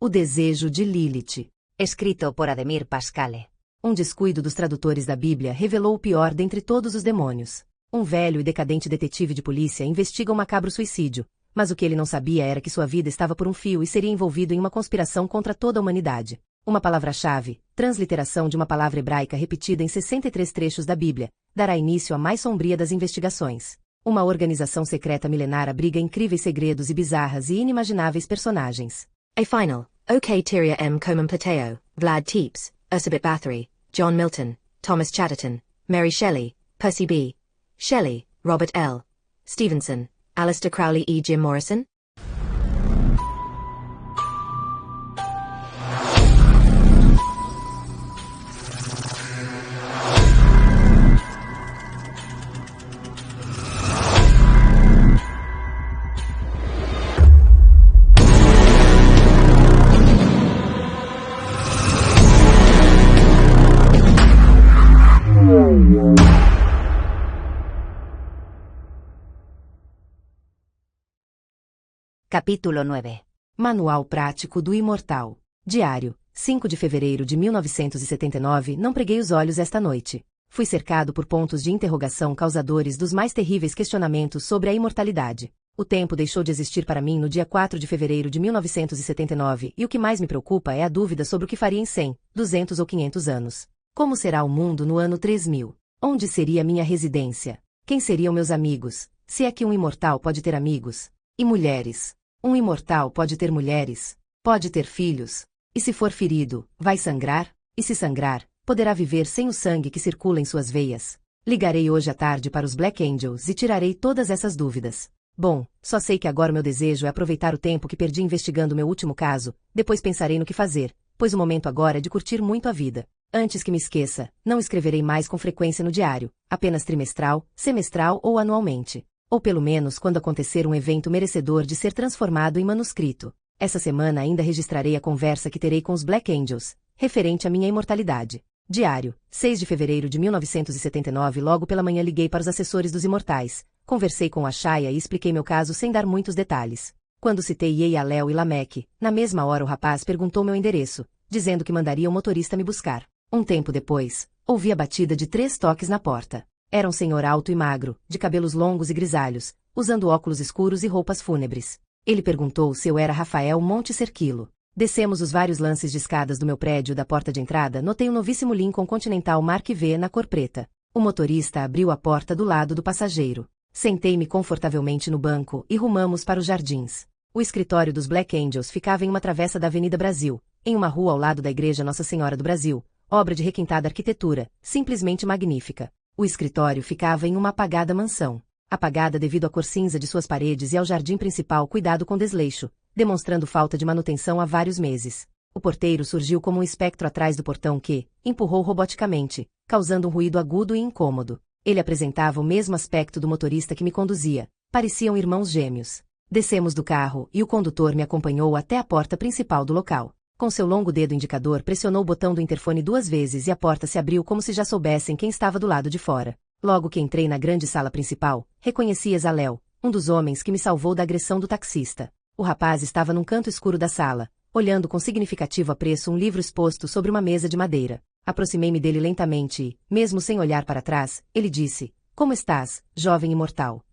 O desejo de Lilith. Escrito por Ademir Pascale. Um descuido dos tradutores da Bíblia revelou o pior dentre todos os demônios. Um velho e decadente detetive de polícia investiga um macabro suicídio, mas o que ele não sabia era que sua vida estava por um fio e seria envolvido em uma conspiração contra toda a humanidade. Uma palavra-chave, transliteração de uma palavra hebraica repetida em 63 trechos da Bíblia, dará início à mais sombria das investigações. Uma organização secreta milenar abriga incríveis segredos e bizarras e inimagináveis personagens. A final, OK Tyria M. Coman Plateo, Vlad Tepes, Ursabit Bathory, John Milton, Thomas Chatterton, Mary Shelley, Percy B. Shelley, Robert L. Stevenson, Alistair Crowley E. Jim Morrison. Capítulo 9. Manual Prático do Imortal. Diário, 5 de fevereiro de 1979. Não preguei os olhos esta noite. Fui cercado por pontos de interrogação causadores dos mais terríveis questionamentos sobre a imortalidade. O tempo deixou de existir para mim no dia 4 de fevereiro de 1979 e o que mais me preocupa é a dúvida sobre o que faria em 100, 200 ou 500 anos. Como será o mundo no ano 3000? Onde seria minha residência? Quem seriam meus amigos? Se é que um imortal pode ter amigos? E mulheres? Um imortal pode ter mulheres? Pode ter filhos? E se for ferido, vai sangrar? E se sangrar, poderá viver sem o sangue que circula em suas veias? Ligarei hoje à tarde para os Black Angels e tirarei todas essas dúvidas. Bom, só sei que agora meu desejo é aproveitar o tempo que perdi investigando meu último caso, depois pensarei no que fazer, pois o momento agora é de curtir muito a vida. Antes que me esqueça, não escreverei mais com frequência no diário, apenas trimestral, semestral ou anualmente. Ou pelo menos quando acontecer um evento merecedor de ser transformado em manuscrito. Essa semana ainda registrarei a conversa que terei com os Black Angels, referente à minha imortalidade. Diário, 6 de fevereiro de 1979. Logo pela manhã liguei para os assessores dos imortais, conversei com a Shaya e expliquei meu caso sem dar muitos detalhes. Quando citei Yeialel e Lameque, na mesma hora o rapaz perguntou meu endereço, dizendo que mandaria o motorista me buscar. Um tempo depois, ouvi a batida de 3 toques na porta. Era um senhor alto e magro, de cabelos longos e grisalhos, usando óculos escuros e roupas fúnebres. Ele perguntou se eu era Rafael Monte Cerquilo. Descemos os vários lances de escadas do meu prédio. Da porta de entrada notei um novíssimo Lincoln Continental Mark V na cor preta. O motorista abriu a porta do lado do passageiro. Sentei-me confortavelmente no banco e rumamos para os jardins. O escritório dos Black Angels ficava em uma travessa da Avenida Brasil, em uma rua ao lado da Igreja Nossa Senhora do Brasil, obra de requintada arquitetura, simplesmente magnífica. O escritório ficava em uma apagada mansão. Apagada devido à cor cinza de suas paredes e ao jardim principal cuidado com desleixo, demonstrando falta de manutenção há vários meses. O porteiro surgiu como um espectro atrás do portão que empurrou roboticamente, causando um ruído agudo e incômodo. Ele apresentava o mesmo aspecto do motorista que me conduzia. Pareciam irmãos gêmeos. Descemos do carro e o condutor me acompanhou até a porta principal do local. Com seu longo dedo indicador pressionou o botão do interfone 2 vezes e a porta se abriu como se já soubessem quem estava do lado de fora. Logo que entrei na grande sala principal, reconheci Exalel, um dos homens que me salvou da agressão do taxista. O rapaz estava num canto escuro da sala, olhando com significativo apreço um livro exposto sobre uma mesa de madeira. Aproximei-me dele lentamente e, mesmo sem olhar para trás, ele disse: "Como estás, jovem imortal?"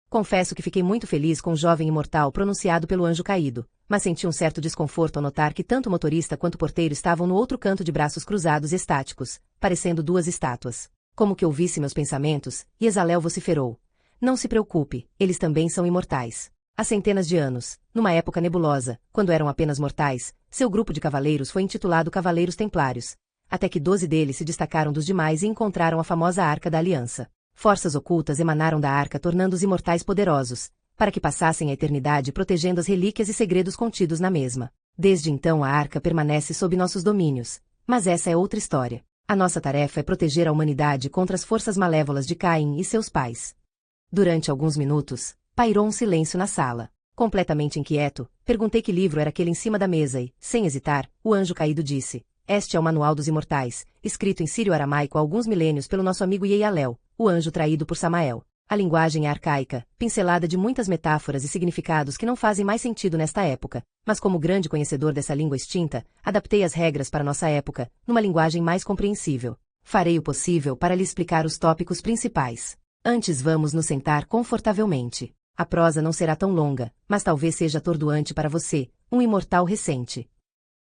Confesso que fiquei muito feliz com o jovem imortal pronunciado pelo anjo caído, mas senti um certo desconforto ao notar que tanto o motorista quanto o porteiro estavam no outro canto de braços cruzados e estáticos, parecendo 2 estátuas. Como que ouvisse meus pensamentos, e Exalel vociferou: "Não se preocupe, eles também são imortais." Há centenas de anos, numa época nebulosa, quando eram apenas mortais, seu grupo de cavaleiros foi intitulado Cavaleiros Templários, até que 12 deles se destacaram dos demais e encontraram a famosa Arca da Aliança. Forças ocultas emanaram da arca tornando os imortais poderosos, para que passassem a eternidade protegendo as relíquias e segredos contidos na mesma. Desde então a arca permanece sob nossos domínios, mas essa é outra história. A nossa tarefa é proteger a humanidade contra as forças malévolas de Caim e seus pais. Durante alguns minutos, pairou um silêncio na sala. Completamente inquieto, perguntei que livro era aquele em cima da mesa e, sem hesitar, o anjo caído disse: "Este é o Manual dos Imortais, escrito em sírio-aramaico há alguns milênios pelo nosso amigo Yeialel, o anjo traído por Samael." A linguagem é arcaica, pincelada de muitas metáforas e significados que não fazem mais sentido nesta época, mas como grande conhecedor dessa língua extinta, adaptei as regras para nossa época, numa linguagem mais compreensível. Farei o possível para lhe explicar os tópicos principais. Antes vamos nos sentar confortavelmente. A prosa não será tão longa, mas talvez seja atordoante para você, um imortal recente.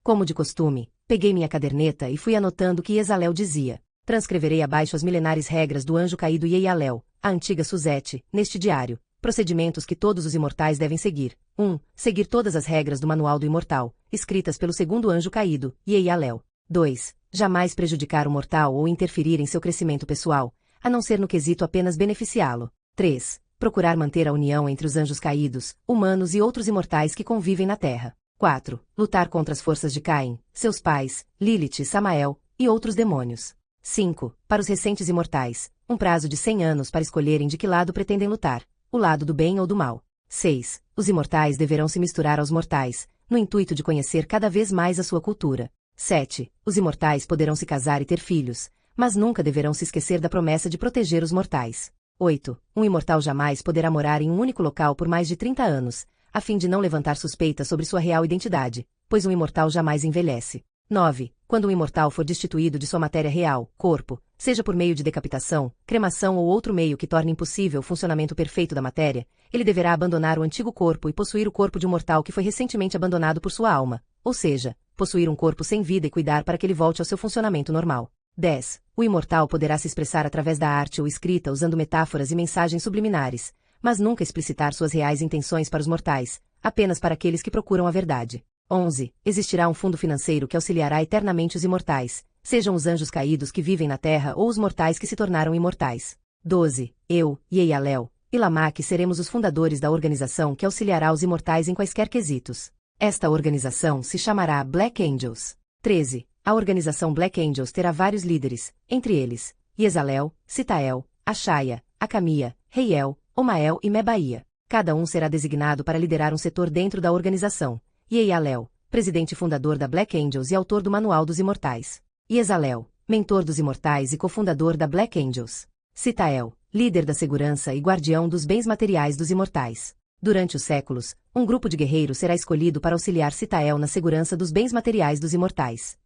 Como de costume, peguei minha caderneta e fui anotando o que Yezalel dizia. Transcreverei abaixo as milenares regras do anjo caído Yeyalel, a antiga Suzete, neste diário. Procedimentos que todos os imortais devem seguir. 1. Seguir todas as regras do Manual do Imortal, escritas pelo segundo anjo caído, Yeyalel. 2. Jamais prejudicar o mortal ou interferir em seu crescimento pessoal, a não ser no quesito apenas beneficiá-lo. 3. Procurar manter a união entre os anjos caídos, humanos e outros imortais que convivem na Terra. 4. Lutar contra as forças de Caim, seus pais, Lilith e Samael, e outros demônios. 5. Para os recentes imortais, um prazo de 100 anos para escolherem de que lado pretendem lutar, o lado do bem ou do mal. 6. Os imortais deverão se misturar aos mortais, no intuito de conhecer cada vez mais a sua cultura. 7. Os imortais poderão se casar e ter filhos, mas nunca deverão se esquecer da promessa de proteger os mortais. 8. Um imortal jamais poderá morar em um único local por mais de 30 anos, a fim de não levantar suspeita sobre sua real identidade, pois um imortal jamais envelhece. 9. Quando um imortal for destituído de sua matéria real, corpo, seja por meio de decapitação, cremação ou outro meio que torne impossível o funcionamento perfeito da matéria, ele deverá abandonar o antigo corpo e possuir o corpo de um mortal que foi recentemente abandonado por sua alma, ou seja, possuir um corpo sem vida e cuidar para que ele volte ao seu funcionamento normal. 10. O imortal poderá se expressar através da arte ou escrita usando metáforas e mensagens subliminares, mas nunca explicitar suas reais intenções para os mortais, apenas para aqueles que procuram a verdade. 11. Existirá um fundo financeiro que auxiliará eternamente os imortais, sejam os anjos caídos que vivem na Terra ou os mortais que se tornaram imortais. 12. Eu, Yeyalel, e Lamech seremos os fundadores da organização que auxiliará os imortais em quaisquer quesitos. Esta organização se chamará Black Angels. 13. A organização Black Angels terá vários líderes, entre eles, Yezalel, Sitael, Ashaya, Acamia, Reiel, Omael e Mebaia. Cada um será designado para liderar um setor dentro da organização. Yeyalel, presidente fundador da Black Angels e autor do Manual dos Imortais. Yezalel, mentor dos imortais e cofundador da Black Angels. Sitael, líder da segurança e guardião dos bens materiais dos imortais. Durante os séculos, um grupo de guerreiros será escolhido para auxiliar Sitael na segurança dos bens materiais dos imortais.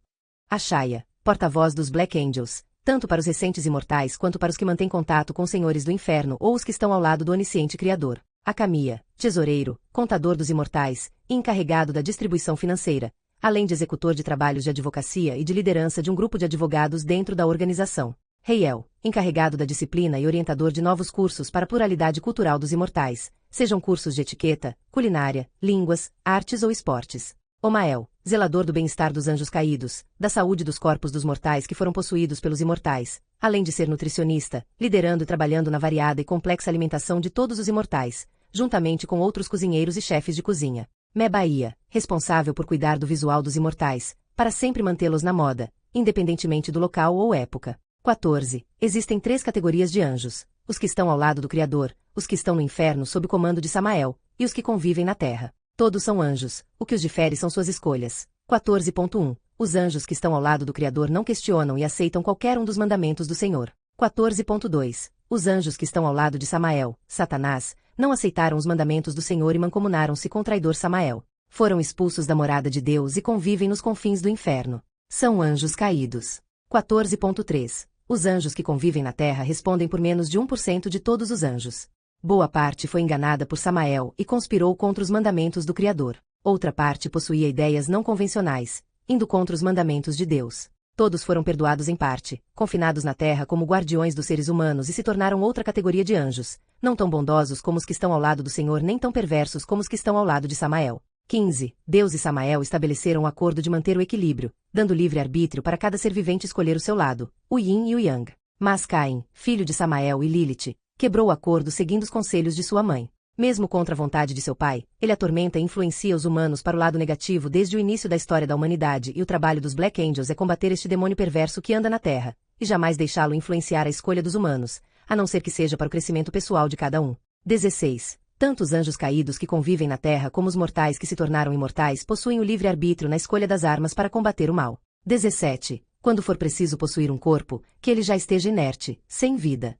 Ashaya, porta-voz dos Black Angels, tanto para os recentes imortais quanto para os que mantêm contato com os senhores do inferno ou os que estão ao lado do onisciente Criador. Acamia, tesoureiro, contador dos imortais, e encarregado da distribuição financeira, além de executor de trabalhos de advocacia e de liderança de um grupo de advogados dentro da organização. Reiel, encarregado da disciplina e orientador de novos cursos para a pluralidade cultural dos imortais, sejam cursos de etiqueta, culinária, línguas, artes ou esportes. Omael, zelador do bem-estar dos anjos caídos, da saúde dos corpos dos mortais que foram possuídos pelos imortais, além de ser nutricionista, liderando e trabalhando na variada e complexa alimentação de todos os imortais, juntamente com outros cozinheiros e chefes de cozinha. Mebaia, responsável por cuidar do visual dos imortais, para sempre mantê-los na moda, independentemente do local ou época. 14. Existem 3 categorias de anjos: os que estão ao lado do Criador, os que estão no inferno sob o comando de Samael, e os que convivem na terra. Todos são anjos, o que os difere são suas escolhas. 14.1. Os anjos que estão ao lado do Criador não questionam e aceitam qualquer um dos mandamentos do Senhor. 14.2. Os anjos que estão ao lado de Samael, Satanás, não aceitaram os mandamentos do Senhor e mancomunaram-se com o traidor Samael. Foram expulsos da morada de Deus e convivem nos confins do inferno. São anjos caídos. 14.3. Os anjos que convivem na terra respondem por menos de 1% de todos os anjos. Boa parte foi enganada por Samael e conspirou contra os mandamentos do Criador. Outra parte possuía ideias não convencionais, indo contra os mandamentos de Deus. Todos foram perdoados em parte, confinados na terra como guardiões dos seres humanos e se tornaram outra categoria de anjos, não tão bondosos como os que estão ao lado do Senhor nem tão perversos como os que estão ao lado de Samael. 15. Deus e Samael estabeleceram um acordo de manter o equilíbrio, dando livre arbítrio para cada ser vivente escolher o seu lado, o Yin e o Yang. Mas Caim, filho de Samael e Lilith, quebrou o acordo seguindo os conselhos de sua mãe. Mesmo contra a vontade de seu pai, ele atormenta e influencia os humanos para o lado negativo desde o início da história da humanidade e o trabalho dos Black Angels é combater este demônio perverso que anda na Terra, e jamais deixá-lo influenciar a escolha dos humanos, a não ser que seja para o crescimento pessoal de cada um. 16. Tanto os anjos caídos que convivem na Terra como os mortais que se tornaram imortais possuem o livre-arbítrio na escolha das armas para combater o mal. 17. Quando for preciso possuir um corpo, que ele já esteja inerte, sem vida.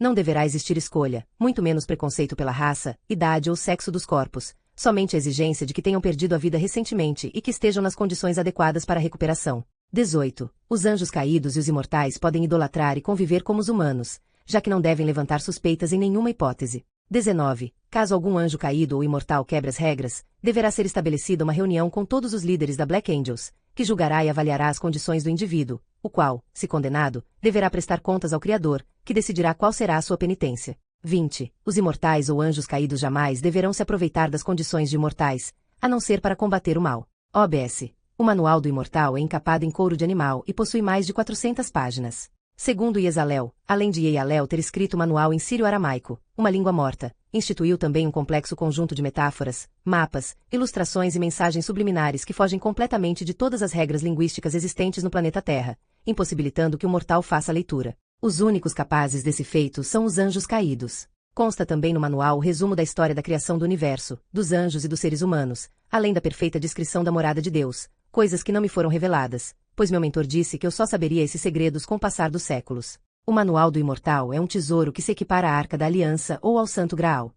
Não deverá existir escolha, muito menos preconceito pela raça, idade ou sexo dos corpos, somente a exigência de que tenham perdido a vida recentemente e que estejam nas condições adequadas para a recuperação. 18. Os anjos caídos e os imortais podem idolatrar e conviver como os humanos, já que não devem levantar suspeitas em nenhuma hipótese. 19. Caso algum anjo caído ou imortal quebre as regras, deverá ser estabelecida uma reunião com todos os líderes da Black Angels, que julgará e avaliará as condições do indivíduo, o qual, se condenado, deverá prestar contas ao Criador, que decidirá qual será a sua penitência. 20. Os imortais ou anjos caídos jamais deverão se aproveitar das condições de imortais, a não ser para combater o mal. OBS. O Manual do Imortal é encapado em couro de animal e possui mais de 400 páginas. Segundo Yezalel, além de Yeyalel ter escrito o manual em sírio-aramaico, uma língua morta, instituiu também um complexo conjunto de metáforas, mapas, ilustrações e mensagens subliminares que fogem completamente de todas as regras linguísticas existentes no planeta Terra, impossibilitando que o mortal faça a leitura. Os únicos capazes desse feito são os anjos caídos. Consta também no manual o resumo da história da criação do universo, dos anjos e dos seres humanos, além da perfeita descrição da morada de Deus, coisas que não me foram reveladas, pois meu mentor disse que eu só saberia esses segredos com o passar dos séculos. O Manual do Imortal é um tesouro que se equipara à Arca da Aliança ou ao Santo Graal.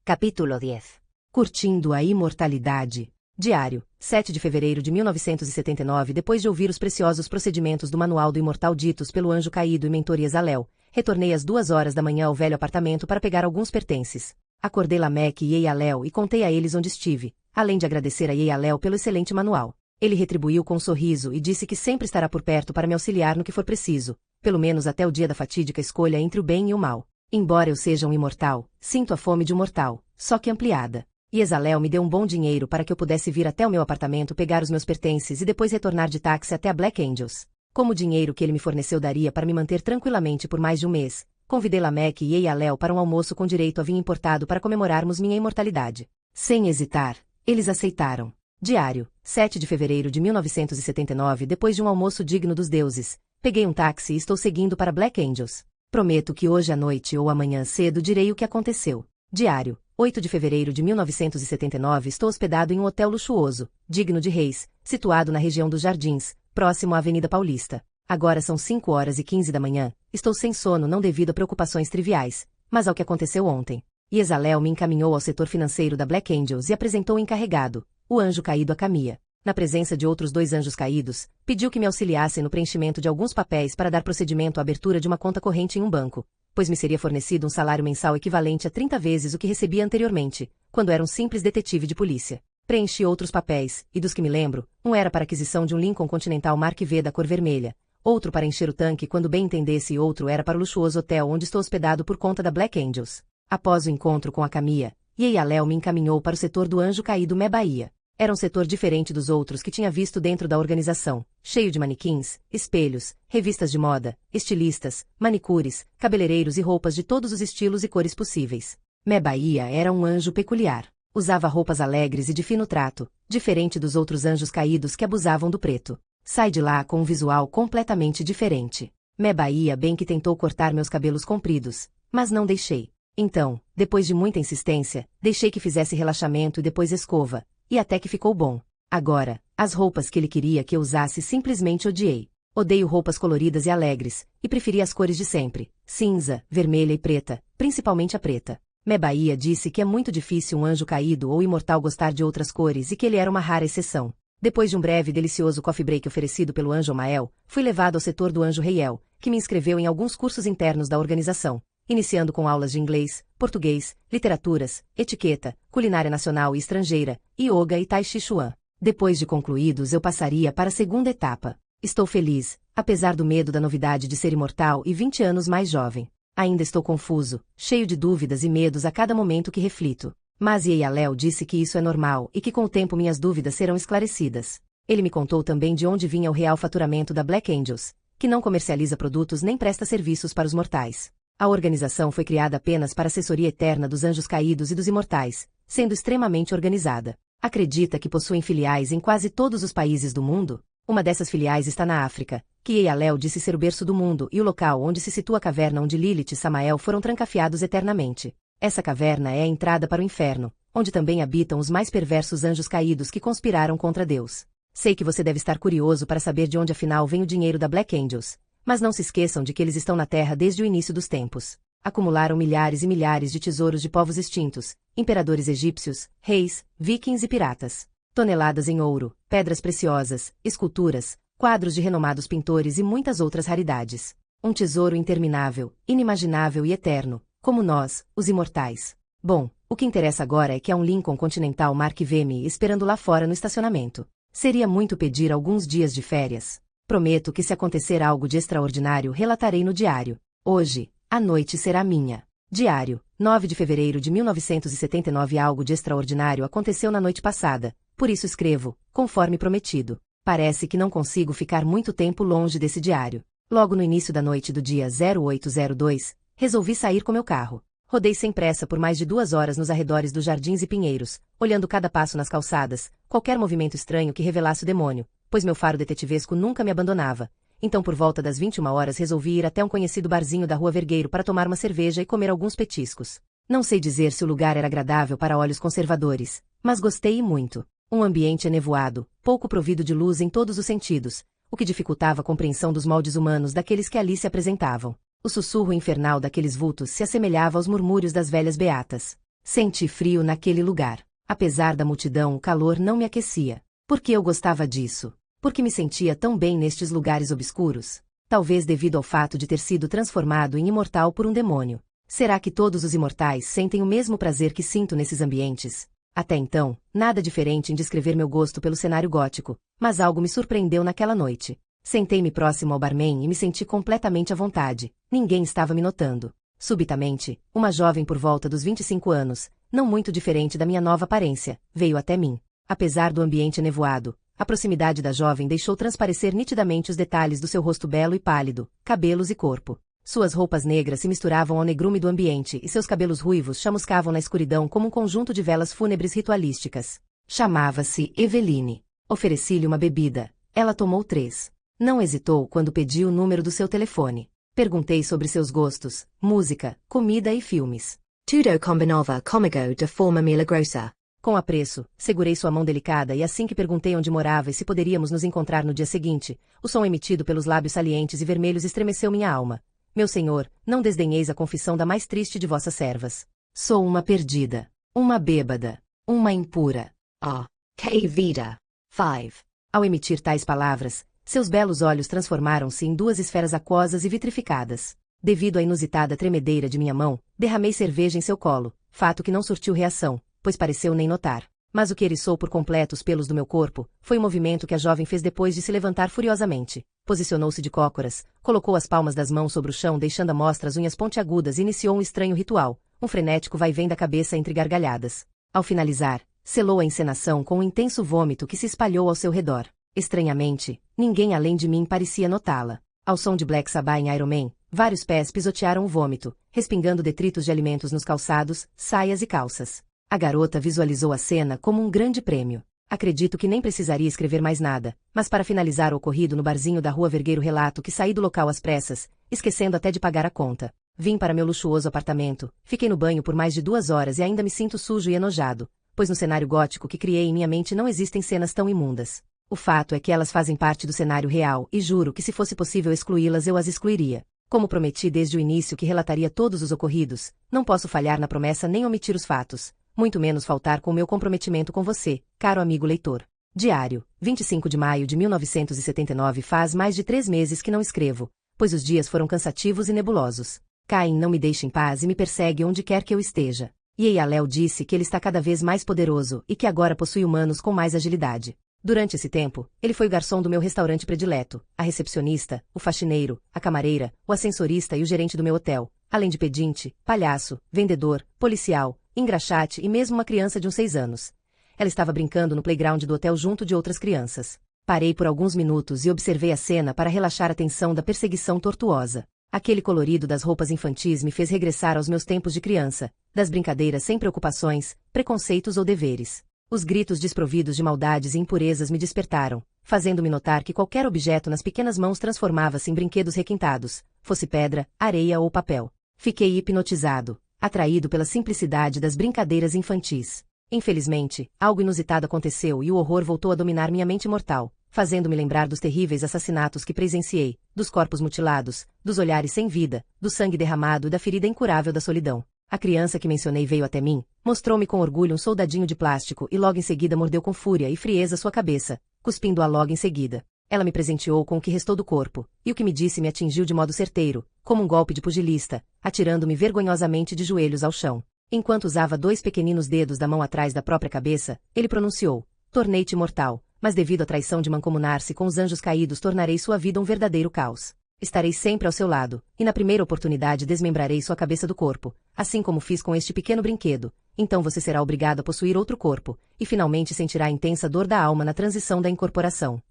Capítulo 10. Curtindo a imortalidade. Diário, 7 de fevereiro de 1979. Depois de ouvir os preciosos procedimentos do Manual do Imortal ditos pelo anjo caído e mentor Yezalel, retornei às 2 horas da manhã ao velho apartamento para pegar alguns pertences. Acordei Lameque e Yeyalel e contei a eles onde estive, além de agradecer a Yeyalel pelo excelente manual. Ele retribuiu com um sorriso e disse que sempre estará por perto para me auxiliar no que for preciso, pelo menos até o dia da fatídica escolha entre o bem e o mal. Embora eu seja um imortal, sinto a fome de um mortal, só que ampliada. Yezalel me deu um bom dinheiro para que eu pudesse vir até o meu apartamento pegar os meus pertences e depois retornar de táxi até a Black Angels. Como o dinheiro que ele me forneceu daria para me manter tranquilamente por mais de um mês, convidei Lameque e Yeyalel para um almoço com direito a vinho importado para comemorarmos minha imortalidade. Sem hesitar, eles aceitaram. Diário, 7 de fevereiro de 1979. Depois de um almoço digno dos deuses, peguei um táxi e estou seguindo para Black Angels. Prometo que hoje à noite ou amanhã cedo direi o que aconteceu. Diário, 8 de fevereiro de 1979. Estou hospedado em um hotel luxuoso, digno de reis, situado na região dos Jardins, próximo à Avenida Paulista. Agora são 5h15 da manhã, estou sem sono não devido a preocupações triviais, mas ao que aconteceu ontem. Yezalel me encaminhou ao setor financeiro da Black Angels e apresentou o encarregado, o anjo caído Acamia. Na presença de outros 2 anjos caídos, pediu que me auxiliassem no preenchimento de alguns papéis para dar procedimento à abertura de uma conta corrente em um banco, pois me seria fornecido um salário mensal equivalente a 30 vezes o que recebia anteriormente, quando era um simples detetive de polícia. Preenchi outros papéis, e dos que me lembro, um era para aquisição de um Lincoln Continental Mark V da cor vermelha, outro para encher o tanque quando bem entendesse e outro era para o luxuoso hotel onde estou hospedado por conta da Black Angels. Após o encontro com Acamia, Yeyalel me encaminhou para o setor do anjo caído Mebaía. Era um setor diferente dos outros que tinha visto dentro da organização, cheio de manequins, espelhos, revistas de moda, estilistas, manicures, cabeleireiros e roupas de todos os estilos e cores possíveis. Mebaía era um anjo peculiar. Usava roupas alegres e de fino trato, diferente dos outros anjos caídos que abusavam do preto. Sai de lá com um visual completamente diferente. Mebaía bem que tentou cortar meus cabelos compridos, mas não deixei. Então, depois de muita insistência, deixei que fizesse relaxamento e depois escova. E até que ficou bom. Agora, as roupas que ele queria que eu usasse simplesmente odiei. Odeio roupas coloridas e alegres, e preferi as cores de sempre, cinza, vermelha e preta, principalmente a preta. Mebaía disse que é muito difícil um anjo caído ou imortal gostar de outras cores e que ele era uma rara exceção. Depois de um breve e delicioso coffee break oferecido pelo anjo Mael, fui levado ao setor do anjo Reiel, que me inscreveu em alguns cursos internos da organização, iniciando com aulas de inglês, português, literaturas, etiqueta, culinária nacional e estrangeira, yoga e tai chi chuan. Depois de concluídos eu passaria para a segunda etapa. Estou feliz, apesar do medo da novidade de ser imortal e 20 anos mais jovem. Ainda estou confuso, cheio de dúvidas e medos a cada momento que reflito. Mas Yeyalel disse que isso é normal e que com o tempo minhas dúvidas serão esclarecidas. Ele me contou também de onde vinha o real faturamento da Black Angels, que não comercializa produtos nem presta serviços para os mortais. A organização foi criada apenas para a assessoria eterna dos anjos caídos e dos imortais, sendo extremamente organizada. Acredita que possuem filiais em quase todos os países do mundo? Uma dessas filiais está na África, que Eyalel disse ser o berço do mundo e o local onde se situa a caverna onde Lilith e Samael foram trancafiados eternamente. Essa caverna é a entrada para o inferno, onde também habitam os mais perversos anjos caídos que conspiraram contra Deus. Sei que você deve estar curioso para saber de onde afinal vem o dinheiro da Black Angels, mas não se esqueçam de que eles estão na Terra desde o início dos tempos. Acumularam milhares e milhares de tesouros de povos extintos, imperadores egípcios, reis, vikings e piratas. Toneladas em ouro, pedras preciosas, esculturas, quadros de renomados pintores e muitas outras raridades. Um tesouro interminável, inimaginável e eterno, como nós, os imortais. Bom, o que interessa agora é que há um Lincoln Continental Mark V me esperando lá fora no estacionamento. Seria muito pedir alguns dias de férias. Prometo que se acontecer algo de extraordinário relatarei no diário. Hoje, a noite será minha. Diário, 9 de fevereiro de 1979. Algo de extraordinário aconteceu na noite passada, por isso escrevo, conforme prometido. Parece que não consigo ficar muito tempo longe desse diário. Logo no início da noite do dia 0802, resolvi sair com meu carro. Rodei sem pressa por mais de 2 horas nos arredores dos jardins e pinheiros, olhando cada passo nas calçadas, qualquer movimento estranho que revelasse o demônio, pois meu faro detetivesco nunca me abandonava. Então por volta das 21 horas resolvi ir até um conhecido barzinho da Rua Vergueiro para tomar uma cerveja e comer alguns petiscos. Não sei dizer se o lugar era agradável para olhos conservadores, mas gostei e muito. Um ambiente enevoado, pouco provido de luz em todos os sentidos, o que dificultava a compreensão dos moldes humanos daqueles que ali se apresentavam. O sussurro infernal daqueles vultos se assemelhava aos murmúrios das velhas beatas. Senti frio naquele lugar. Apesar da multidão, o calor não me aquecia. Por que eu gostava disso? Porque me sentia tão bem nestes lugares obscuros? Talvez devido ao fato de ter sido transformado em imortal por um demônio. Será que todos os imortais sentem o mesmo prazer que sinto nesses ambientes? Até então, nada diferente em descrever meu gosto pelo cenário gótico, mas algo me surpreendeu naquela noite. Sentei-me próximo ao barman e me senti completamente à vontade. Ninguém estava me notando. Subitamente, uma jovem por volta dos 25 anos, não muito diferente da minha nova aparência, veio até mim. Apesar do ambiente nevoado, a proximidade da jovem deixou transparecer nitidamente os detalhes do seu rosto belo e pálido, cabelos e corpo. Suas roupas negras se misturavam ao negrume do ambiente e seus cabelos ruivos chamuscavam na escuridão como um conjunto de velas fúnebres ritualísticas. Chamava-se Eveline. Ofereci-lhe uma bebida. Ela tomou 3. Não hesitou quando pedi o número do seu telefone. Perguntei sobre seus gostos, música, comida e filmes. Tudo combinava comigo de forma milagrosa. Com apreço, segurei sua mão delicada e assim que perguntei onde morava e se poderíamos nos encontrar no dia seguinte, o som emitido pelos lábios salientes e vermelhos estremeceu minha alma. Meu senhor, não desdenheis a confissão da mais triste de vossas servas. Sou uma perdida, uma bêbada, uma impura. Ah, que vida. 5. Ao emitir tais palavras, seus belos olhos transformaram-se em 2 esferas aquosas e vitrificadas. Devido à inusitada tremedeira de minha mão, derramei cerveja em seu colo, fato que não surtiu reação, pois pareceu nem notar. Mas o que eriçou por completo os pelos do meu corpo, foi o movimento que a jovem fez depois de se levantar furiosamente. Posicionou-se de cócoras, colocou as palmas das mãos sobre o chão deixando à mostra as unhas pontiagudas e iniciou um estranho ritual, um frenético vai-vem da cabeça entre gargalhadas. Ao finalizar, selou a encenação com um intenso vômito que se espalhou ao seu redor. Estranhamente, ninguém além de mim parecia notá-la. Ao som de Black Sabbath em Iron Man, vários pés pisotearam o vômito, respingando detritos de alimentos nos calçados, saias e calças. A garota visualizou a cena como um grande prêmio. Acredito que nem precisaria escrever mais nada, mas para finalizar o ocorrido no barzinho da Rua Vergueiro relato que saí do local às pressas, esquecendo até de pagar a conta. Vim para meu luxuoso apartamento, fiquei no banho por mais de 2 horas e ainda me sinto sujo e enojado, pois no cenário gótico que criei em minha mente não existem cenas tão imundas. O fato é que elas fazem parte do cenário real e juro que se fosse possível excluí-las eu as excluiria. Como prometi desde o início que relataria todos os ocorridos, não posso falhar na promessa nem omitir os fatos, muito menos faltar com o meu comprometimento com você, caro amigo leitor. Diário, 25 de maio de 1979. Faz mais de 3 meses que não escrevo, pois os dias foram cansativos e nebulosos. Caim não me deixa em paz e me persegue onde quer que eu esteja. E Eyalel disse que ele está cada vez mais poderoso e que agora possui humanos com mais agilidade. Durante esse tempo, ele foi o garçom do meu restaurante predileto, a recepcionista, o faxineiro, a camareira, o ascensorista e o gerente do meu hotel, além de pedinte, palhaço, vendedor, policial, engraxate e mesmo uma criança de uns 6 anos. Ela estava brincando no playground do hotel junto de outras crianças. Parei por alguns minutos e observei a cena para relaxar a tensão da perseguição tortuosa. Aquele colorido das roupas infantis me fez regressar aos meus tempos de criança, das brincadeiras sem preocupações, preconceitos ou deveres. Os gritos desprovidos de maldades e impurezas me despertaram, fazendo-me notar que qualquer objeto nas pequenas mãos transformava-se em brinquedos requintados, fosse pedra, areia ou papel. Fiquei hipnotizado, atraído pela simplicidade das brincadeiras infantis. Infelizmente, algo inusitado aconteceu e o horror voltou a dominar minha mente mortal, fazendo-me lembrar dos terríveis assassinatos que presenciei, dos corpos mutilados, dos olhares sem vida, do sangue derramado e da ferida incurável da solidão. A criança que mencionei veio até mim, mostrou-me com orgulho um soldadinho de plástico e logo em seguida mordeu com fúria e frieza sua cabeça, cuspindo-a logo em seguida. Ela me presenteou com o que restou do corpo, e o que me disse me atingiu de modo certeiro, como um golpe de pugilista, atirando-me vergonhosamente de joelhos ao chão. Enquanto usava 2 pequeninos dedos da mão atrás da própria cabeça, ele pronunciou: "Tornei-te mortal, mas devido à traição de mancomunar-se com os anjos caídos tornarei sua vida um verdadeiro caos. Estarei sempre ao seu lado, e na primeira oportunidade desmembrarei sua cabeça do corpo, assim como fiz com este pequeno brinquedo. Então você será obrigado a possuir outro corpo, e finalmente sentirá a intensa dor da alma na transição da incorporação."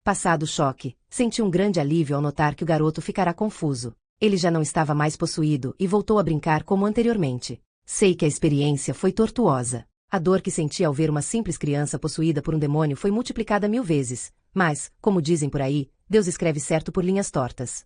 Passado o choque, senti um grande alívio ao notar que o garoto ficará confuso. Ele já não estava mais possuído e voltou a brincar como anteriormente. Sei que a experiência foi tortuosa. A dor que senti ao ver uma simples criança possuída por um demônio foi multiplicada 1000 vezes, mas, como dizem por aí, Deus escreve certo por linhas tortas.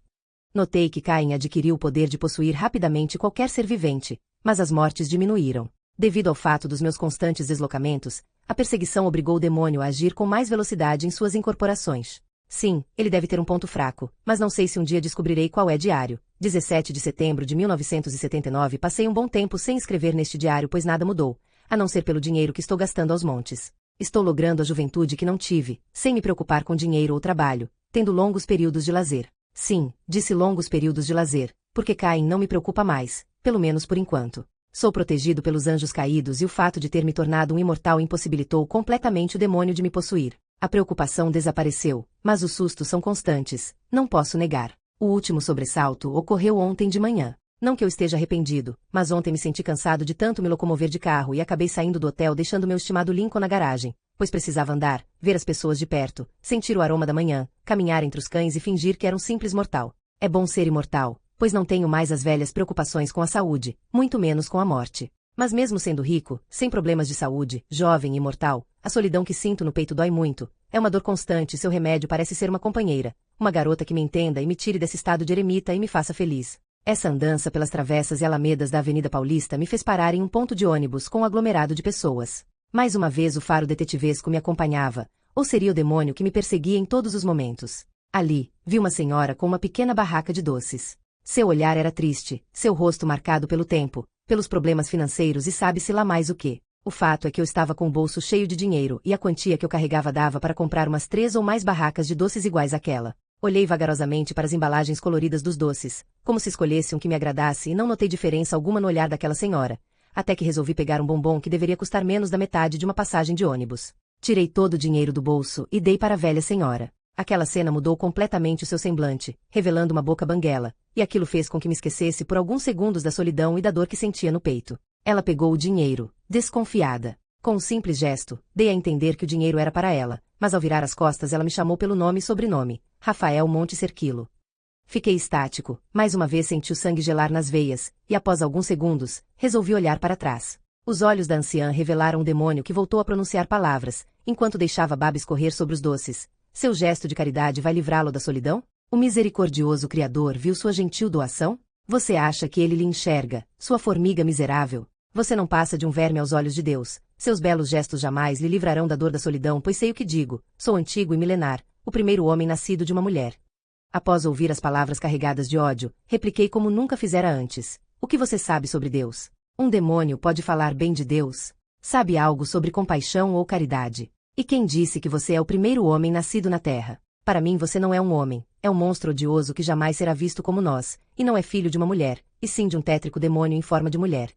Notei que Caim adquiriu o poder de possuir rapidamente qualquer ser vivente, mas as mortes diminuíram. Devido ao fato dos meus constantes deslocamentos, a perseguição obrigou o demônio a agir com mais velocidade em suas incorporações. Sim, ele deve ter um ponto fraco, mas não sei se um dia descobrirei qual é. Diário. 17 de setembro de 1979. Passei um bom tempo sem escrever neste diário pois nada mudou, a não ser pelo dinheiro que estou gastando aos montes. Estou logrando a juventude que não tive, sem me preocupar com dinheiro ou trabalho, tendo longos períodos de lazer. Sim, disse longos períodos de lazer, porque Caim não me preocupa mais, pelo menos por enquanto. Sou protegido pelos anjos caídos e o fato de ter me tornado um imortal impossibilitou completamente o demônio de me possuir. A preocupação desapareceu, mas os sustos são constantes, não posso negar. O último sobressalto ocorreu ontem de manhã. Não que eu esteja arrependido, mas ontem me senti cansado de tanto me locomover de carro e acabei saindo do hotel deixando meu estimado Lincoln na garagem, pois precisava andar, ver as pessoas de perto, sentir o aroma da manhã, caminhar entre os cães e fingir que era um simples mortal. É bom ser imortal, pois não tenho mais as velhas preocupações com a saúde, muito menos com a morte. Mas mesmo sendo rico, sem problemas de saúde, jovem e imortal, a solidão que sinto no peito dói muito. É uma dor constante e seu remédio parece ser uma companheira, uma garota que me entenda e me tire desse estado de eremita e me faça feliz. Essa andança pelas travessas e alamedas da Avenida Paulista me fez parar em um ponto de ônibus com um aglomerado de pessoas. Mais uma vez o faro detetivesco me acompanhava, ou seria o demônio que me perseguia em todos os momentos. Ali, vi uma senhora com uma pequena barraca de doces. Seu olhar era triste, seu rosto marcado pelo tempo, pelos problemas financeiros e sabe-se lá mais o quê. O fato é que eu estava com o bolso cheio de dinheiro e a quantia que eu carregava dava para comprar umas 3 ou mais barracas de doces iguais àquela. Olhei vagarosamente para as embalagens coloridas dos doces, como se escolhesse um que me agradasse e não notei diferença alguma no olhar daquela senhora, até que resolvi pegar um bombom que deveria custar menos da metade de uma passagem de ônibus. Tirei todo o dinheiro do bolso e dei para a velha senhora. Aquela cena mudou completamente o seu semblante, revelando uma boca banguela, e aquilo fez com que me esquecesse por alguns segundos da solidão e da dor que sentia no peito. Ela pegou o dinheiro, desconfiada. Com um simples gesto, dei a entender que o dinheiro era para ela, mas ao virar as costas ela me chamou pelo nome e sobrenome, Rafael Monte Serquilo. Fiquei estático, mais uma vez senti o sangue gelar nas veias, e após alguns segundos, resolvi olhar para trás. Os olhos da anciã revelaram um demônio que voltou a pronunciar palavras, enquanto deixava a baba escorrer sobre os doces. Seu gesto de caridade vai livrá-lo da solidão? O misericordioso Criador viu sua gentil doação? Você acha que ele lhe enxerga, sua formiga miserável? Você não passa de um verme aos olhos de Deus. Seus belos gestos jamais lhe livrarão da dor da solidão, pois sei o que digo. Sou antigo e milenar, o primeiro homem nascido de uma mulher. Após ouvir as palavras carregadas de ódio, repliquei como nunca fizera antes. O que você sabe sobre Deus? Um demônio pode falar bem de Deus? Sabe algo sobre compaixão ou caridade? E quem disse que você é o primeiro homem nascido na Terra? Para mim você não é um homem, é um monstro odioso que jamais será visto como nós, e não é filho de uma mulher, e sim de um tétrico demônio em forma de mulher.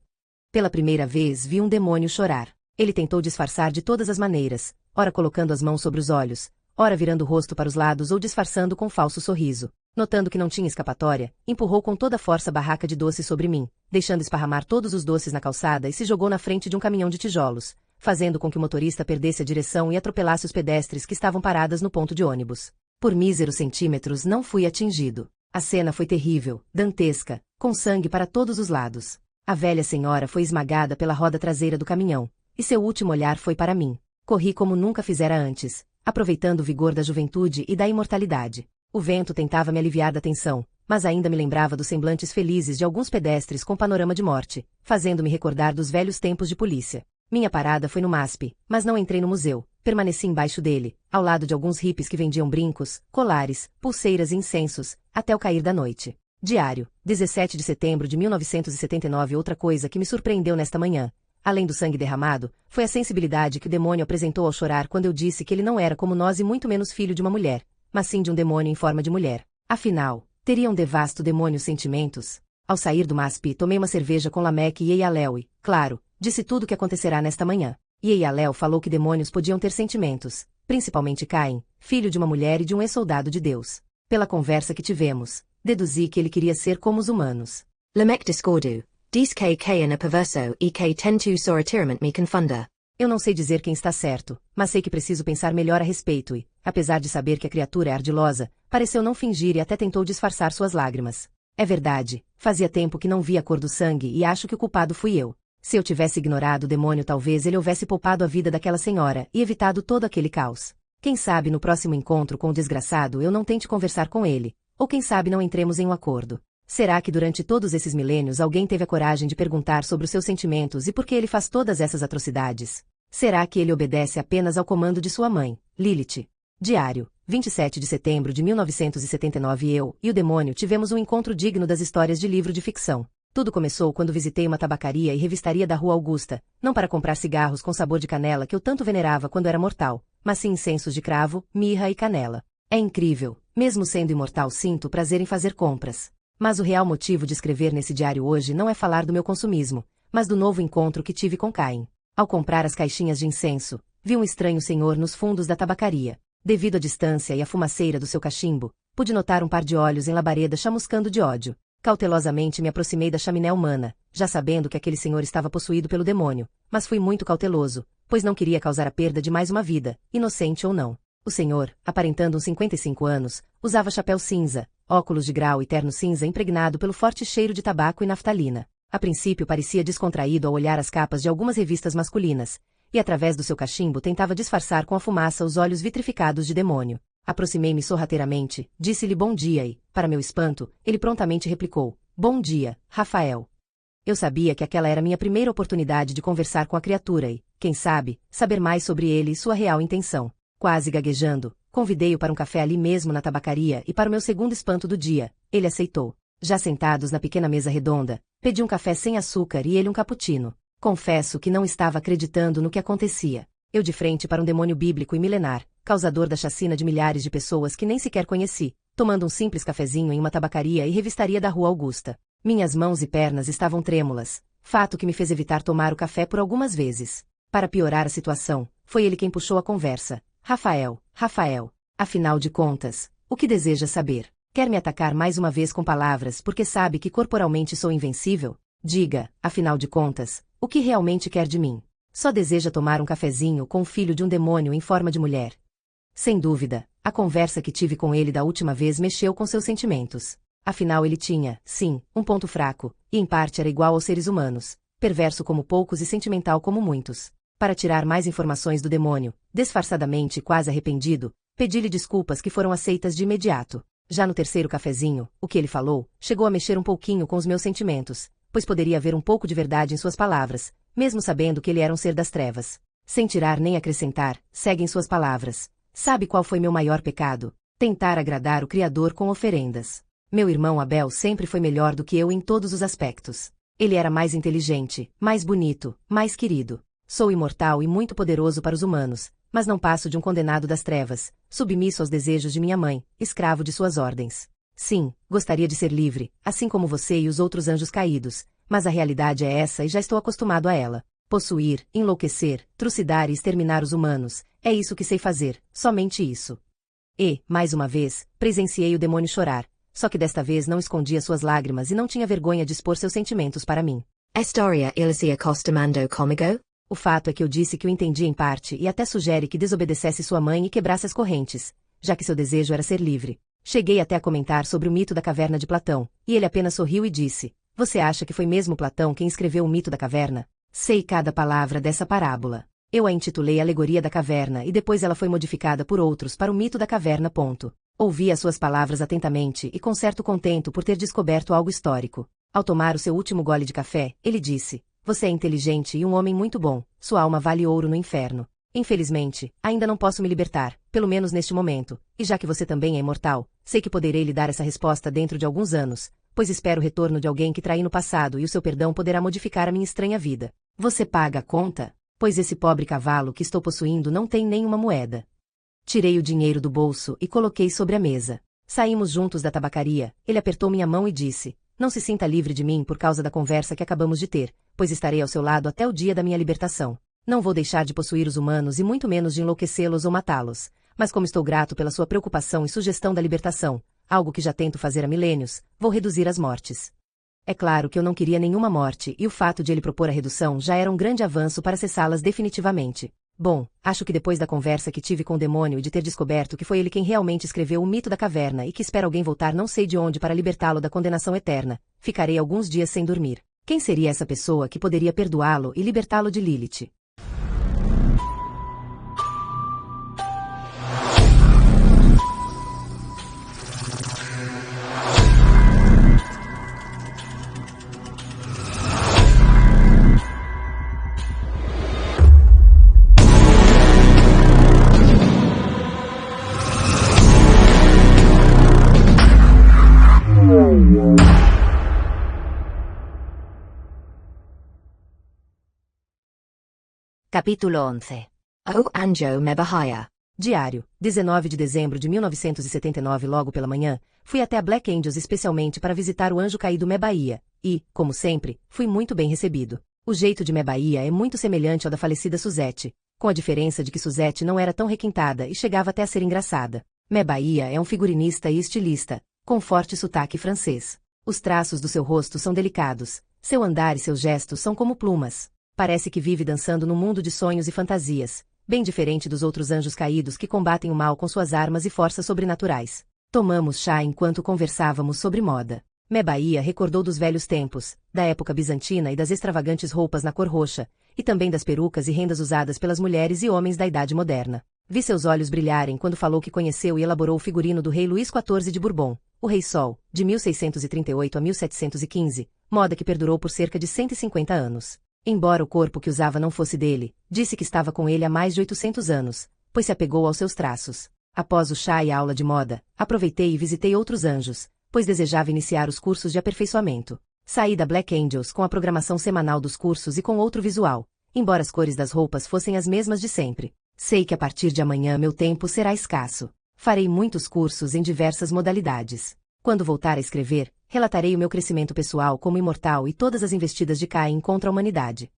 Pela primeira vez vi um demônio chorar. Ele tentou disfarçar de todas as maneiras, ora colocando as mãos sobre os olhos, ora virando o rosto para os lados ou disfarçando com falso sorriso. Notando que não tinha escapatória, empurrou com toda a força a barraca de doces sobre mim, deixando esparramar todos os doces na calçada e se jogou na frente de um caminhão de tijolos, fazendo com que o motorista perdesse a direção e atropelasse os pedestres que estavam paradas no ponto de ônibus. Por míseros centímetros não fui atingido. A cena foi terrível, dantesca, com sangue para todos os lados. A velha senhora foi esmagada pela roda traseira do caminhão, e seu último olhar foi para mim. Corri como nunca fizera antes, aproveitando o vigor da juventude e da imortalidade. O vento tentava me aliviar da tensão, mas ainda me lembrava dos semblantes felizes de alguns pedestres com panorama de morte, fazendo-me recordar dos velhos tempos de polícia. Minha parada foi no MASP, mas não entrei no museu. Permaneci embaixo dele, ao lado de alguns hippies que vendiam brincos, colares, pulseiras e incensos, até o cair da noite. Diário, 17 de setembro de 1979. Outra coisa que me surpreendeu nesta manhã, além do sangue derramado, foi a sensibilidade que o demônio apresentou ao chorar quando eu disse que ele não era como nós e muito menos filho de uma mulher, mas sim de um demônio em forma de mulher. Afinal, teria um devasto demônio sentimentos? Ao sair do MASP, tomei uma cerveja com Lamech e Eyalel e, claro, disse tudo o que acontecerá nesta manhã. E Eyalel falou que demônios podiam ter sentimentos, principalmente Caim, filho de uma mulher e de um ex-soldado de Deus. Pela conversa que tivemos, deduzi que ele queria ser como os humanos. Lamech discordu, diz que Cain a perverso e que tentu soratirament me confunda. Eu não sei dizer quem está certo, mas sei que preciso pensar melhor a respeito e, apesar de saber que a criatura é ardilosa, pareceu não fingir e até tentou disfarçar suas lágrimas. É verdade, fazia tempo que não via a cor do sangue e acho que o culpado fui eu. Se eu tivesse ignorado o demônio, talvez ele houvesse poupado a vida daquela senhora e evitado todo aquele caos. Quem sabe no próximo encontro com o desgraçado eu não tente conversar com ele, ou quem sabe não entremos em um acordo. Será que durante todos esses milênios alguém teve a coragem de perguntar sobre os seus sentimentos e por que ele faz todas essas atrocidades? Será que ele obedece apenas ao comando de sua mãe, Lilith? Diário, 27 de setembro de 1979. Eu e o demônio tivemos um encontro digno das histórias de livro de ficção. Tudo começou quando visitei uma tabacaria e revistaria da Rua Augusta, não para comprar cigarros com sabor de canela que eu tanto venerava quando era mortal, mas sim incensos de cravo, mirra e canela. É incrível, mesmo sendo imortal sinto prazer em fazer compras. Mas o real motivo de escrever nesse diário hoje não é falar do meu consumismo, mas do novo encontro que tive com Caim. Ao comprar as caixinhas de incenso, vi um estranho senhor nos fundos da tabacaria. Devido à distância e à fumaceira do seu cachimbo, pude notar um par de olhos em labareda chamuscando de ódio. Cautelosamente me aproximei da chaminé humana, já sabendo que aquele senhor estava possuído pelo demônio, mas fui muito cauteloso, pois não queria causar a perda de mais uma vida, inocente ou não. O senhor, aparentando uns 55 anos, usava chapéu cinza, óculos de grau e terno cinza impregnado pelo forte cheiro de tabaco e naftalina. A princípio parecia descontraído ao olhar as capas de algumas revistas masculinas, e através do seu cachimbo tentava disfarçar com a fumaça os olhos vitrificados de demônio. Aproximei-me sorrateiramente, disse-lhe bom dia e, para meu espanto, ele prontamente replicou, bom dia, Rafael. Eu sabia que aquela era minha primeira oportunidade de conversar com a criatura e, quem sabe, saber mais sobre ele e sua real intenção. Quase gaguejando, convidei-o para um café ali mesmo na tabacaria e para o meu segundo espanto do dia, ele aceitou. Já sentados na pequena mesa redonda, pedi um café sem açúcar e ele um cappuccino. Confesso que não estava acreditando no que acontecia. Eu de frente para um demônio bíblico e milenar, causador da chacina de milhares de pessoas que nem sequer conheci, tomando um simples cafezinho em uma tabacaria e revistaria da Rua Augusta. Minhas mãos e pernas estavam trêmulas, fato que me fez evitar tomar o café por algumas vezes. Para piorar a situação, foi ele quem puxou a conversa. Rafael, afinal de contas, o que deseja saber? Quer me atacar mais uma vez com palavras porque sabe que corporalmente sou invencível? Diga, afinal de contas, o que realmente quer de mim? Só deseja tomar um cafezinho com o filho de um demônio em forma de mulher? Sem dúvida, a conversa que tive com ele da última vez mexeu com seus sentimentos. Afinal ele tinha, sim, um ponto fraco, e em parte era igual aos seres humanos, perverso como poucos e sentimental como muitos. Para tirar mais informações do demônio, disfarçadamente e quase arrependido, pedi-lhe desculpas que foram aceitas de imediato. Já no terceiro cafezinho, o que ele falou, chegou a mexer um pouquinho com os meus sentimentos, pois poderia haver um pouco de verdade em suas palavras, mesmo sabendo que ele era um ser das trevas. Sem tirar nem acrescentar, segue em suas palavras. Sabe qual foi meu maior pecado? Tentar agradar o Criador com oferendas. Meu irmão Abel sempre foi melhor do que eu em todos os aspectos. Ele era mais inteligente, mais bonito, mais querido. Sou imortal e muito poderoso para os humanos, mas não passo de um condenado das trevas, submisso aos desejos de minha mãe, escravo de suas ordens. Sim, gostaria de ser livre, assim como você e os outros anjos caídos, mas a realidade é essa e já estou acostumado a ela. Possuir, enlouquecer, trucidar e exterminar os humanos, é isso que sei fazer, somente isso. E, mais uma vez, presenciei o demônio chorar, só que desta vez não escondia suas lágrimas e não tinha vergonha de expor seus sentimentos para mim. Historia Ilicia Costamando Comigo? O fato é que eu disse que o entendi em parte e até sugere que desobedecesse sua mãe e quebrasse as correntes, já que seu desejo era ser livre. Cheguei até a comentar sobre o mito da caverna de Platão, e ele apenas sorriu e disse: Você acha que foi mesmo Platão quem escreveu o mito da caverna? Sei cada palavra dessa parábola. Eu a intitulei Alegoria da Caverna e depois ela foi modificada por outros para o mito da caverna. Ouvi as suas palavras atentamente e com certo contento por ter descoberto algo histórico. Ao tomar o seu último gole de café, ele disse: Você é inteligente e um homem muito bom, sua alma vale ouro no inferno. Infelizmente, ainda não posso me libertar, pelo menos neste momento, e já que você também é imortal, sei que poderei lhe dar essa resposta dentro de alguns anos, pois espero o retorno de alguém que traí no passado e o seu perdão poderá modificar a minha estranha vida. Você paga a conta? Pois esse pobre cavalo que estou possuindo não tem nenhuma moeda. Tirei o dinheiro do bolso e coloquei sobre a mesa. Saímos juntos da tabacaria, ele apertou minha mão e disse: Não se sinta livre de mim por causa da conversa que acabamos de ter, pois estarei ao seu lado até o dia da minha libertação. Não vou deixar de possuir os humanos e muito menos de enlouquecê-los ou matá-los, mas como estou grato pela sua preocupação e sugestão da libertação, algo que já tento fazer há milênios, vou reduzir as mortes. É claro que eu não queria nenhuma morte e o fato de ele propor a redução já era um grande avanço para cessá-las definitivamente. Bom, acho que depois da conversa que tive com o demônio e de ter descoberto que foi ele quem realmente escreveu o mito da caverna e que espera alguém voltar não sei de onde para libertá-lo da condenação eterna, ficarei alguns dias sem dormir. Quem seria essa pessoa que poderia perdoá-lo e libertá-lo de Lilith? Capítulo 11. O Anjo Mebahaya. Diário, 19 de dezembro de 1979. Logo pela manhã, fui até a Black Angels especialmente para visitar o anjo caído Mebaia, e, como sempre, fui muito bem recebido. O jeito de Mebaia é muito semelhante ao da falecida Suzette, com a diferença de que Suzette não era tão requintada e chegava até a ser engraçada. Mebaia é um figurinista e estilista, com forte sotaque francês. Os traços do seu rosto são delicados, seu andar e seus gestos são como plumas. Parece que vive dançando num mundo de sonhos e fantasias, bem diferente dos outros anjos caídos que combatem o mal com suas armas e forças sobrenaturais. Tomamos chá enquanto conversávamos sobre moda. Mebaia recordou dos velhos tempos, da época bizantina e das extravagantes roupas na cor roxa, e também das perucas e rendas usadas pelas mulheres e homens da Idade Moderna. Vi seus olhos brilharem quando falou que conheceu e elaborou o figurino do rei Luís XIV de Bourbon, o Rei Sol, de 1638 a 1715, moda que perdurou por cerca de 150 anos. Embora o corpo que usava não fosse dele, disse que estava com ele há mais de 800 anos, pois se apegou aos seus traços. Após o chá e a aula de moda, aproveitei e visitei outros anjos, pois desejava iniciar os cursos de aperfeiçoamento. Saí da Black Angels com a programação semanal dos cursos e com outro visual, embora as cores das roupas fossem as mesmas de sempre. Sei que a partir de amanhã meu tempo será escasso. Farei muitos cursos em diversas modalidades. Quando voltar a escrever, relatarei o meu crescimento pessoal como imortal e todas as investidas de Caim contra a humanidade.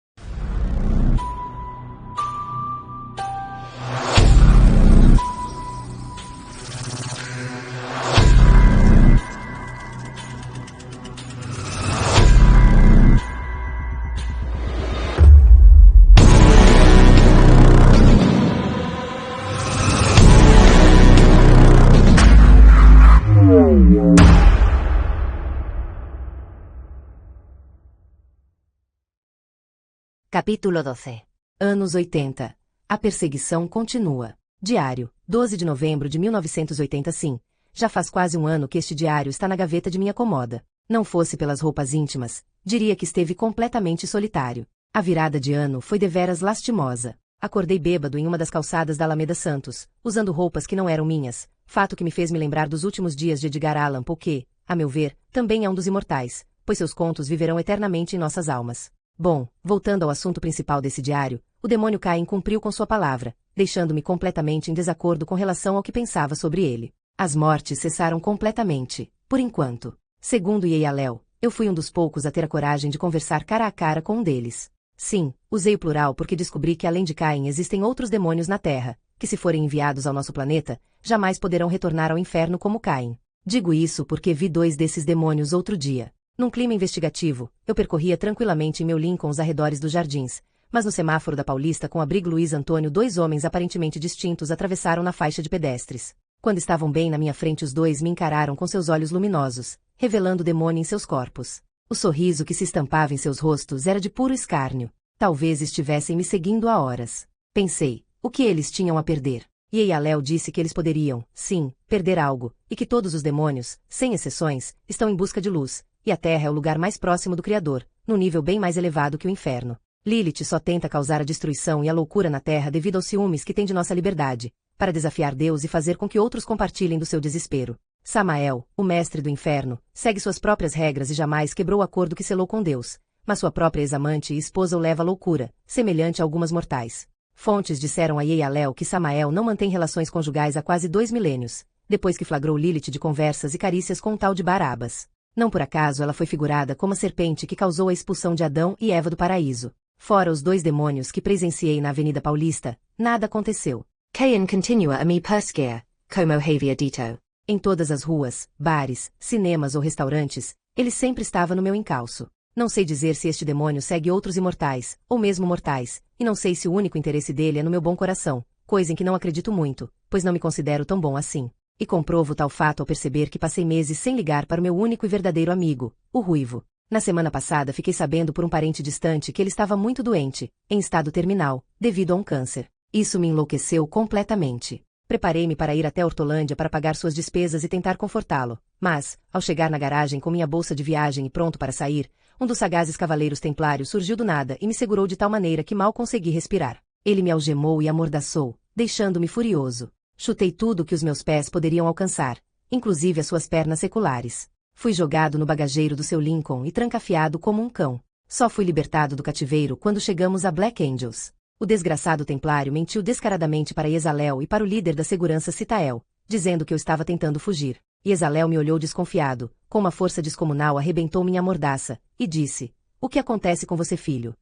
Capítulo 12. Anos 80. A perseguição continua. Diário, 12 de novembro de 1980. Sim, já faz quase um ano que este diário está na gaveta de minha comoda. Não fosse pelas roupas íntimas, diria que esteve completamente solitário. A virada de ano foi deveras lastimosa. Acordei bêbado em uma das calçadas da Alameda Santos, usando roupas que não eram minhas, fato que me fez me lembrar dos últimos dias de Edgar Allan Poe que, a meu ver, também é um dos imortais, pois seus contos viverão eternamente em nossas almas. Bom, voltando ao assunto principal desse diário, o demônio Caim cumpriu com sua palavra, deixando-me completamente em desacordo com relação ao que pensava sobre ele. As mortes cessaram completamente, por enquanto. Segundo Yeyalel, eu fui um dos poucos a ter a coragem de conversar cara a cara com um deles. Sim, usei o plural porque descobri que além de Caim existem outros demônios na Terra, que se forem enviados ao nosso planeta, jamais poderão retornar ao inferno como Caim. Digo isso porque vi 2 desses demônios outro dia. Num clima investigativo, eu percorria tranquilamente em meu Lincoln os arredores dos jardins, mas no semáforo da Paulista com abrigo Luiz Antônio 2 homens aparentemente distintos atravessaram na faixa de pedestres. Quando estavam bem na minha frente, os dois me encararam com seus olhos luminosos, revelando o demônio em seus corpos. O sorriso que se estampava em seus rostos era de puro escárnio. Talvez estivessem me seguindo há horas. Pensei, o que eles tinham a perder? E Eialel disse que eles poderiam, sim, perder algo, e que todos os demônios, sem exceções, estão em busca de luz, e a Terra é o lugar mais próximo do Criador, num nível bem mais elevado que o inferno. Lilith só tenta causar a destruição e a loucura na Terra devido aos ciúmes que tem de nossa liberdade, para desafiar Deus e fazer com que outros compartilhem do seu desespero. Samael, o mestre do inferno, segue suas próprias regras e jamais quebrou o acordo que selou com Deus, mas sua própria ex-amante e esposa o leva à loucura, semelhante a algumas mortais. Fontes disseram a Eialel que Samael não mantém relações conjugais há quase 2 milênios, depois que flagrou Lilith de conversas e carícias com um tal de Barabas. Não por acaso ela foi figurada como a serpente que causou a expulsão de Adão e Eva do paraíso. Fora os 2 demônios que presenciei na Avenida Paulista, nada aconteceu. Kayan continua a me perseguir, como havia dito. Em todas as ruas, bares, cinemas ou restaurantes, ele sempre estava no meu encalço. Não sei dizer se este demônio segue outros imortais, ou mesmo mortais, e não sei se o único interesse dele é no meu bom coração, coisa em que não acredito muito, pois não me considero tão bom assim. E comprovo tal fato ao perceber que passei meses sem ligar para o meu único e verdadeiro amigo, o Ruivo. Na semana passada fiquei sabendo por um parente distante que ele estava muito doente, em estado terminal, devido a um câncer. Isso me enlouqueceu completamente. Preparei-me para ir até Hortolândia para pagar suas despesas e tentar confortá-lo, mas, ao chegar na garagem com minha bolsa de viagem e pronto para sair, um dos sagazes cavaleiros templários surgiu do nada e me segurou de tal maneira que mal consegui respirar. Ele me algemou e amordaçou, deixando-me furioso. Chutei tudo que os meus pés poderiam alcançar, inclusive as suas pernas seculares. Fui jogado no bagageiro do seu Lincoln e trancafiado como um cão. Só fui libertado do cativeiro quando chegamos a Black Angels. O desgraçado templário mentiu descaradamente para Ezalel e para o líder da segurança Citael, dizendo que eu estava tentando fugir. E Ezalel me olhou desconfiado, com uma força descomunal arrebentou minha mordaça, e disse, "O que acontece com você, filho?"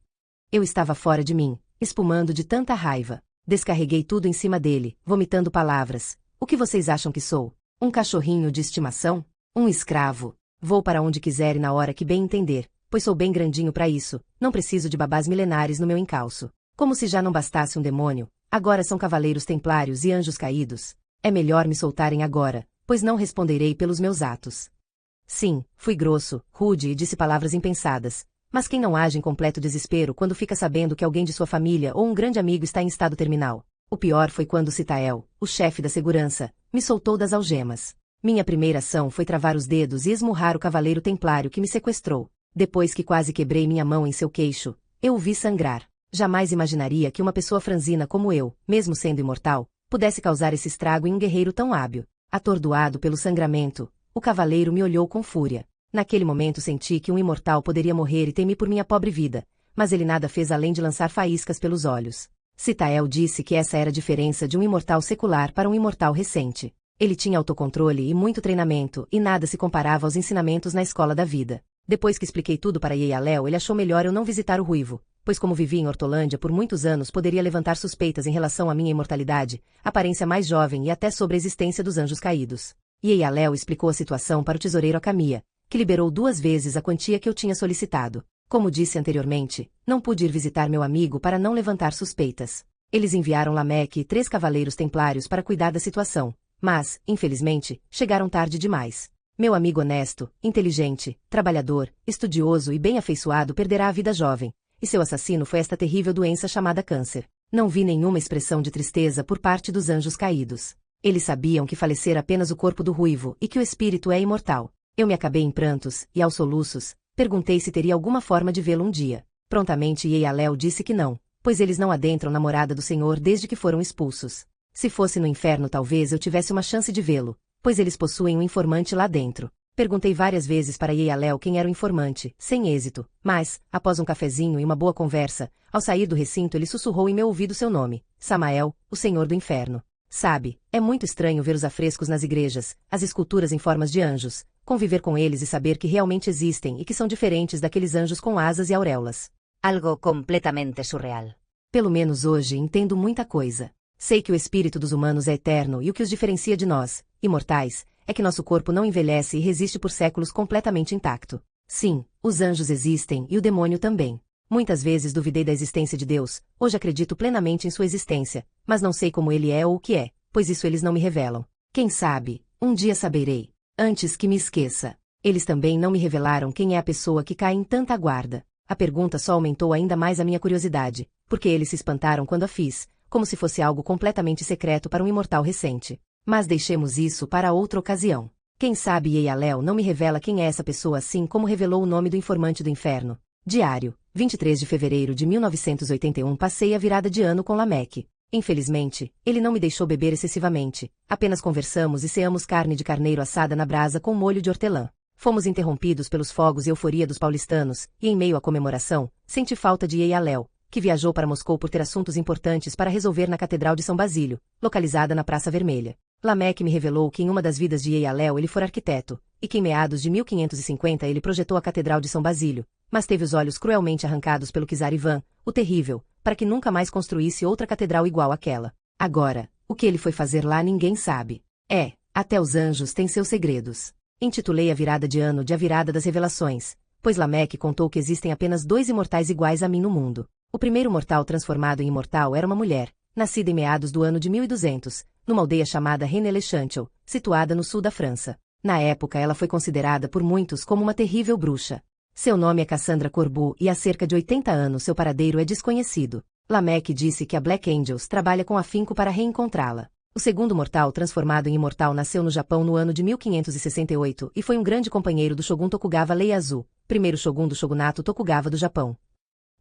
Eu estava fora de mim, espumando de tanta raiva. Descarreguei tudo em cima dele, vomitando palavras. "O que vocês acham que sou? Um cachorrinho de estimação? Um escravo? Vou para onde quiser e na hora que bem entender, pois sou bem grandinho para isso, não preciso de babás milenares no meu encalço. Como se já não bastasse um demônio, agora são cavaleiros templários e anjos caídos. É melhor me soltarem agora, pois não responderei pelos meus atos." Sim, fui grosso, rude e disse palavras impensadas. Mas quem não age em completo desespero quando fica sabendo que alguém de sua família ou um grande amigo está em estado terminal? O pior foi quando Citael, o chefe da segurança, me soltou das algemas. Minha primeira ação foi travar os dedos e esmurrar o cavaleiro templário que me sequestrou. Depois que quase quebrei minha mão em seu queixo, eu o vi sangrar. Jamais imaginaria que uma pessoa franzina como eu, mesmo sendo imortal, pudesse causar esse estrago em um guerreiro tão hábil. Atordoado pelo sangramento, o cavaleiro me olhou com fúria. Naquele momento senti que um imortal poderia morrer e temi por minha pobre vida, mas ele nada fez além de lançar faíscas pelos olhos. Citael disse que essa era a diferença de um imortal secular para um imortal recente. Ele tinha autocontrole e muito treinamento, e nada se comparava aos ensinamentos na escola da vida. Depois que expliquei tudo para Eialel, ele achou melhor eu não visitar o Ruivo, pois como vivi em Hortolândia por muitos anos poderia levantar suspeitas em relação à minha imortalidade, aparência mais jovem e até sobre a existência dos anjos caídos. E Eialel explicou a situação para o tesoureiro Acamia, que liberou 2 vezes a quantia que eu tinha solicitado. Como disse anteriormente, não pude ir visitar meu amigo para não levantar suspeitas. Eles enviaram Lameque e 3 cavaleiros templários para cuidar da situação, mas, infelizmente, chegaram tarde demais. Meu amigo honesto, inteligente, trabalhador, estudioso e bem afeiçoado perderá a vida jovem, e seu assassino foi esta terrível doença chamada câncer. Não vi nenhuma expressão de tristeza por parte dos anjos caídos. Eles sabiam que falecera apenas o corpo do Ruivo e que o espírito é imortal. Eu me acabei em prantos, e aos soluços, perguntei se teria alguma forma de vê-lo um dia. Prontamente Eialel disse que não, pois eles não adentram na morada do Senhor desde que foram expulsos. Se fosse no inferno talvez eu tivesse uma chance de vê-lo, pois eles possuem um informante lá dentro. Perguntei várias vezes para Eialel quem era o informante, sem êxito, mas, após um cafezinho e uma boa conversa, ao sair do recinto ele sussurrou em meu ouvido seu nome, Samael, o Senhor do Inferno. Sabe, é muito estranho ver os afrescos nas igrejas, as esculturas em formas de anjos, conviver com eles e saber que realmente existem e que são diferentes daqueles anjos com asas e auréolas. Algo completamente surreal. Pelo menos hoje entendo muita coisa. Sei que o espírito dos humanos é eterno e o que os diferencia de nós, imortais, é que nosso corpo não envelhece e resiste por séculos completamente intacto. Sim, os anjos existem e o demônio também. Muitas vezes duvidei da existência de Deus, hoje acredito plenamente em sua existência, mas não sei como ele é ou o que é, pois isso eles não me revelam. Quem sabe, um dia saberei. Antes que me esqueça. Eles também não me revelaram quem é a pessoa que cai em tanta guarda. A pergunta só aumentou ainda mais a minha curiosidade, porque eles se espantaram quando a fiz, como se fosse algo completamente secreto para um imortal recente. Mas deixemos isso para outra ocasião. Quem sabe Yeyalel não me revela quem é essa pessoa assim como revelou o nome do informante do inferno. Diário, 23 de fevereiro de 1981. Passei a virada de ano com Lameque. Infelizmente, ele não me deixou beber excessivamente. Apenas conversamos e ceamos carne de carneiro assada na brasa com molho de hortelã. Fomos interrompidos pelos fogos e euforia dos paulistanos, e em meio à comemoração, senti falta de Yeyalel, que viajou para Moscou por ter assuntos importantes para resolver na Catedral de São Basílio, localizada na Praça Vermelha. Lameque me revelou que em uma das vidas de Yeyalel ele fora arquiteto, e que em meados de 1550 ele projetou a Catedral de São Basílio, mas teve os olhos cruelmente arrancados pelo czar Ivan, o Terrível, para que nunca mais construísse outra catedral igual àquela. Agora, o que ele foi fazer lá ninguém sabe. Até os anjos têm seus segredos. Intitulei a virada de ano de A Virada das Revelações, pois Lameque contou que existem apenas 2 imortais iguais a mim no mundo. O primeiro mortal transformado em imortal era uma mulher, nascida em meados do ano de 1200, numa aldeia chamada Rennes-le-Chanteau, situada no sul da França. Na época ela foi considerada por muitos como uma terrível bruxa. Seu nome é Cassandra Corbu e há cerca de 80 anos seu paradeiro é desconhecido. Lameque disse que a Black Angels trabalha com afinco para reencontrá-la. O segundo mortal transformado em imortal nasceu no Japão no ano de 1568 e foi um grande companheiro do Shogun Tokugawa Ieyasu, primeiro Shogun do Shogunato Tokugawa do Japão.